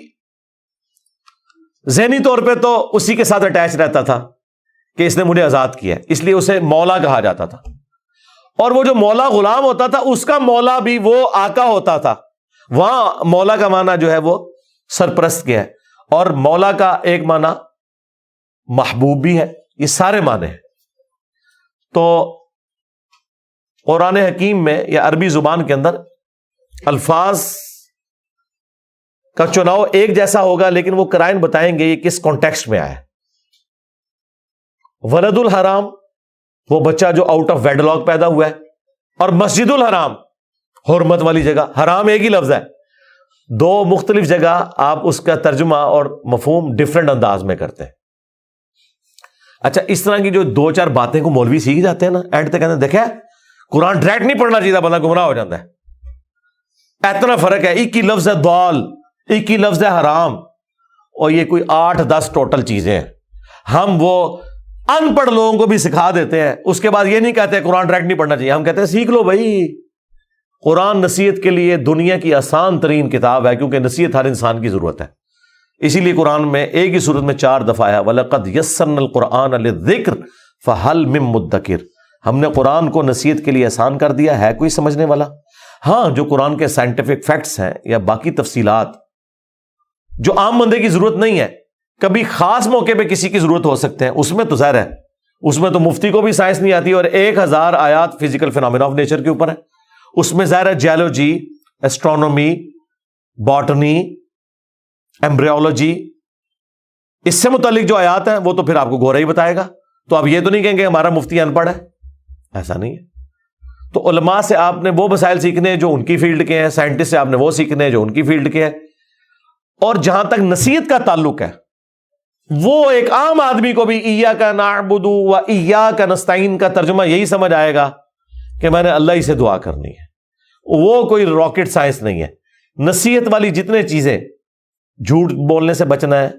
ذہنی طور پہ تو اسی کے ساتھ اٹیچ رہتا تھا کہ اس نے مجھے آزاد کیا, اس لیے اسے مولا کہا جاتا تھا. اور وہ جو مولا غلام ہوتا تھا اس کا مولا بھی وہ آقا ہوتا تھا. وہاں مولا کا معنی جو ہے وہ سرپرست کے ہے, اور مولا کا ایک معنی محبوب بھی ہے. یہ سارے معنی ہیں. تو قرآن حکیم میں یا عربی زبان کے اندر الفاظ کا چناؤ ایک جیسا ہوگا, لیکن وہ قرائن بتائیں گے یہ کس کانٹیکسٹ میں آیا. ولد الحرام وہ بچہ جو آؤٹ آف ویڈلاک پیدا ہوا ہے, اور مسجد الحرام حرمت والی جگہ. حرام ایک ہی لفظ ہے, دو مختلف جگہ آپ اس کا ترجمہ اور مفہوم ڈفرنٹ انداز میں کرتے ہیں. اچھا, اس طرح کی جو دو چار باتیں کو مولوی سیکھ جاتے ہیں نا, اینڈ تک کہتے ہیں دیکھیں قرآن ڈائریکٹ نہیں پڑھنا چاہیے, بندہ گمراہ ہو جاتا ہے. اتنا فرق ہے, ایک ہی لفظ ہے ضال, ایک ہی لفظ ہے حرام, اور یہ کوئی 8-10 ٹوٹل چیزیں ہیں. ہم وہ ان پڑھ لوگوں کو بھی سکھا دیتے ہیں, اس کے بعد یہ نہیں کہتے قرآن ڈائریکٹ نہیں پڑھنا چاہیے. ہم کہتے ہیں سیکھ لو بھائی, قرآن نصیحت کے لیے دنیا کی آسان ترین کتاب ہے, کیونکہ نصیحت ہر انسان کی ضرورت ہے. اسی لیے قرآن میں ایک ہی سورت میں 4 دفعہ آیا وَلَقَدْ يَسَّرْنَا الْقُرْآنَ لِلذِّكْرِ فَهَلْ مِن مُدَّكِرٍ. ہم نے قرآن کو نصیحت کے لیے آسان کر دیا, ہے کوئی سمجھنے والا؟ ہاں, جو قرآن کے سائنٹیفک فیکٹس ہیں یا باقی تفصیلات جو عام بندے کی ضرورت نہیں ہے, کبھی خاص موقع پہ کسی کی ضرورت ہو سکتے ہیں, اس میں تو ظاہر ہے, اس میں تو مفتی کو بھی سائنس نہیں آتی, اور 1000 آیات فزیکل فینومینا آف نیچر کے اوپر ہے. اس میں ظاہر ہے جیولوجی, ایسٹرونومی, باٹنی, ایمبریولوجی, اس سے متعلق جو آیات ہیں وہ تو پھر آپ کو گورا ہی بتائے گا. تو آپ یہ تو نہیں کہیں گے ہمارا مفتی ان پڑھ ہے, ایسا نہیں ہے. تو علماء سے آپ نے وہ مسائل سیکھنے ہیں جو ان کی فیلڈ کے ہیں, سائنٹسٹ سے آپ نے وہ سیکھنے ہیں جو ان کی فیلڈ کے ہیں. اور جہاں تک نصیحت کا تعلق ہے, وہ ایک عام آدمی کو بھی ایاک نعبد و ایاک نستعین کا ترجمہ یہی سمجھ آئے گا کہ میں نے اللہ ہی سے دعا کرنی ہے. وہ کوئی راکٹ سائنس نہیں ہے. نصیحت والی جتنے چیزیں, جھوٹ بولنے سے بچنا ہے,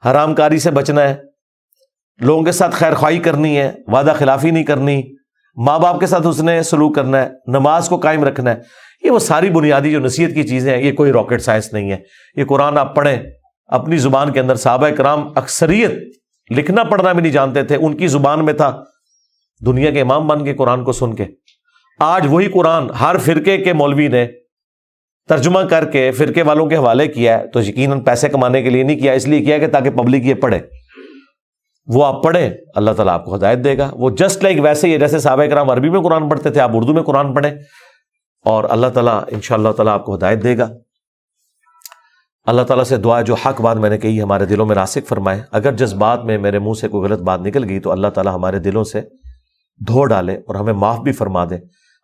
حرام کاری سے بچنا ہے, لوگوں کے ساتھ خیر خواہی کرنی ہے, وعدہ خلافی نہیں کرنی, ماں باپ کے ساتھ حسن سلوک کرنا ہے, نماز کو قائم رکھنا ہے, یہ وہ ساری بنیادی جو نصیحت کی چیزیں ہیں, یہ کوئی راکٹ سائنس نہیں ہے. یہ قرآن آپ پڑھیں اپنی زبان کے اندر, صحابہ کرام اکثریت لکھنا پڑھنا بھی نہیں جانتے تھے, ان کی زبان میں تھا, دنیا کے امام بن کے قرآن کو سن کے. آج وہی قرآن ہر فرقے کے مولوی نے ترجمہ کر کے فرقے والوں کے حوالے کیا ہے, تو یقیناً پیسے کمانے کے لیے نہیں کیا, اس لیے کیا کہ تاکہ پبلک یہ پڑھے. وہ آپ پڑھیں, اللہ تعالیٰ آپ کو ہدایت دے گا. وہ جسٹ لائک ویسے ہی جیسے صحابہ کرام عربی میں قرآن پڑھتے تھے, آپ اردو میں قرآن پڑھیں, اور اللہ تعالیٰ انشاءاللہ تعالیٰ آپ کو ہدایت دے گا. اللہ تعالیٰ سے دعا جو حق بات میں نے کہی ہمارے دلوں میں راسخ فرمائے. اگر جذبات میں میرے منہ سے کوئی غلط بات نکل گئی تو اللہ تعالیٰ ہمارے دلوں سے دھو ڈالے اور ہمیں معاف بھی فرما دے.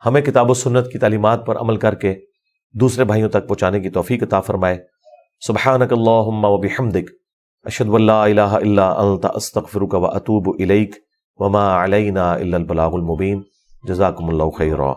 ہمیں کتاب و سنت کی تعلیمات پر عمل کر کے دوسرے بھائیوں تک پہنچانے کی توفیق عطا فرمائے. سبحانک اللہم و بحمدک اشہد ان لا الہ الا انت استغفرک و اتوب الیک وما علینا الا البلاغ المبین. جزاکم اللہ خیرا.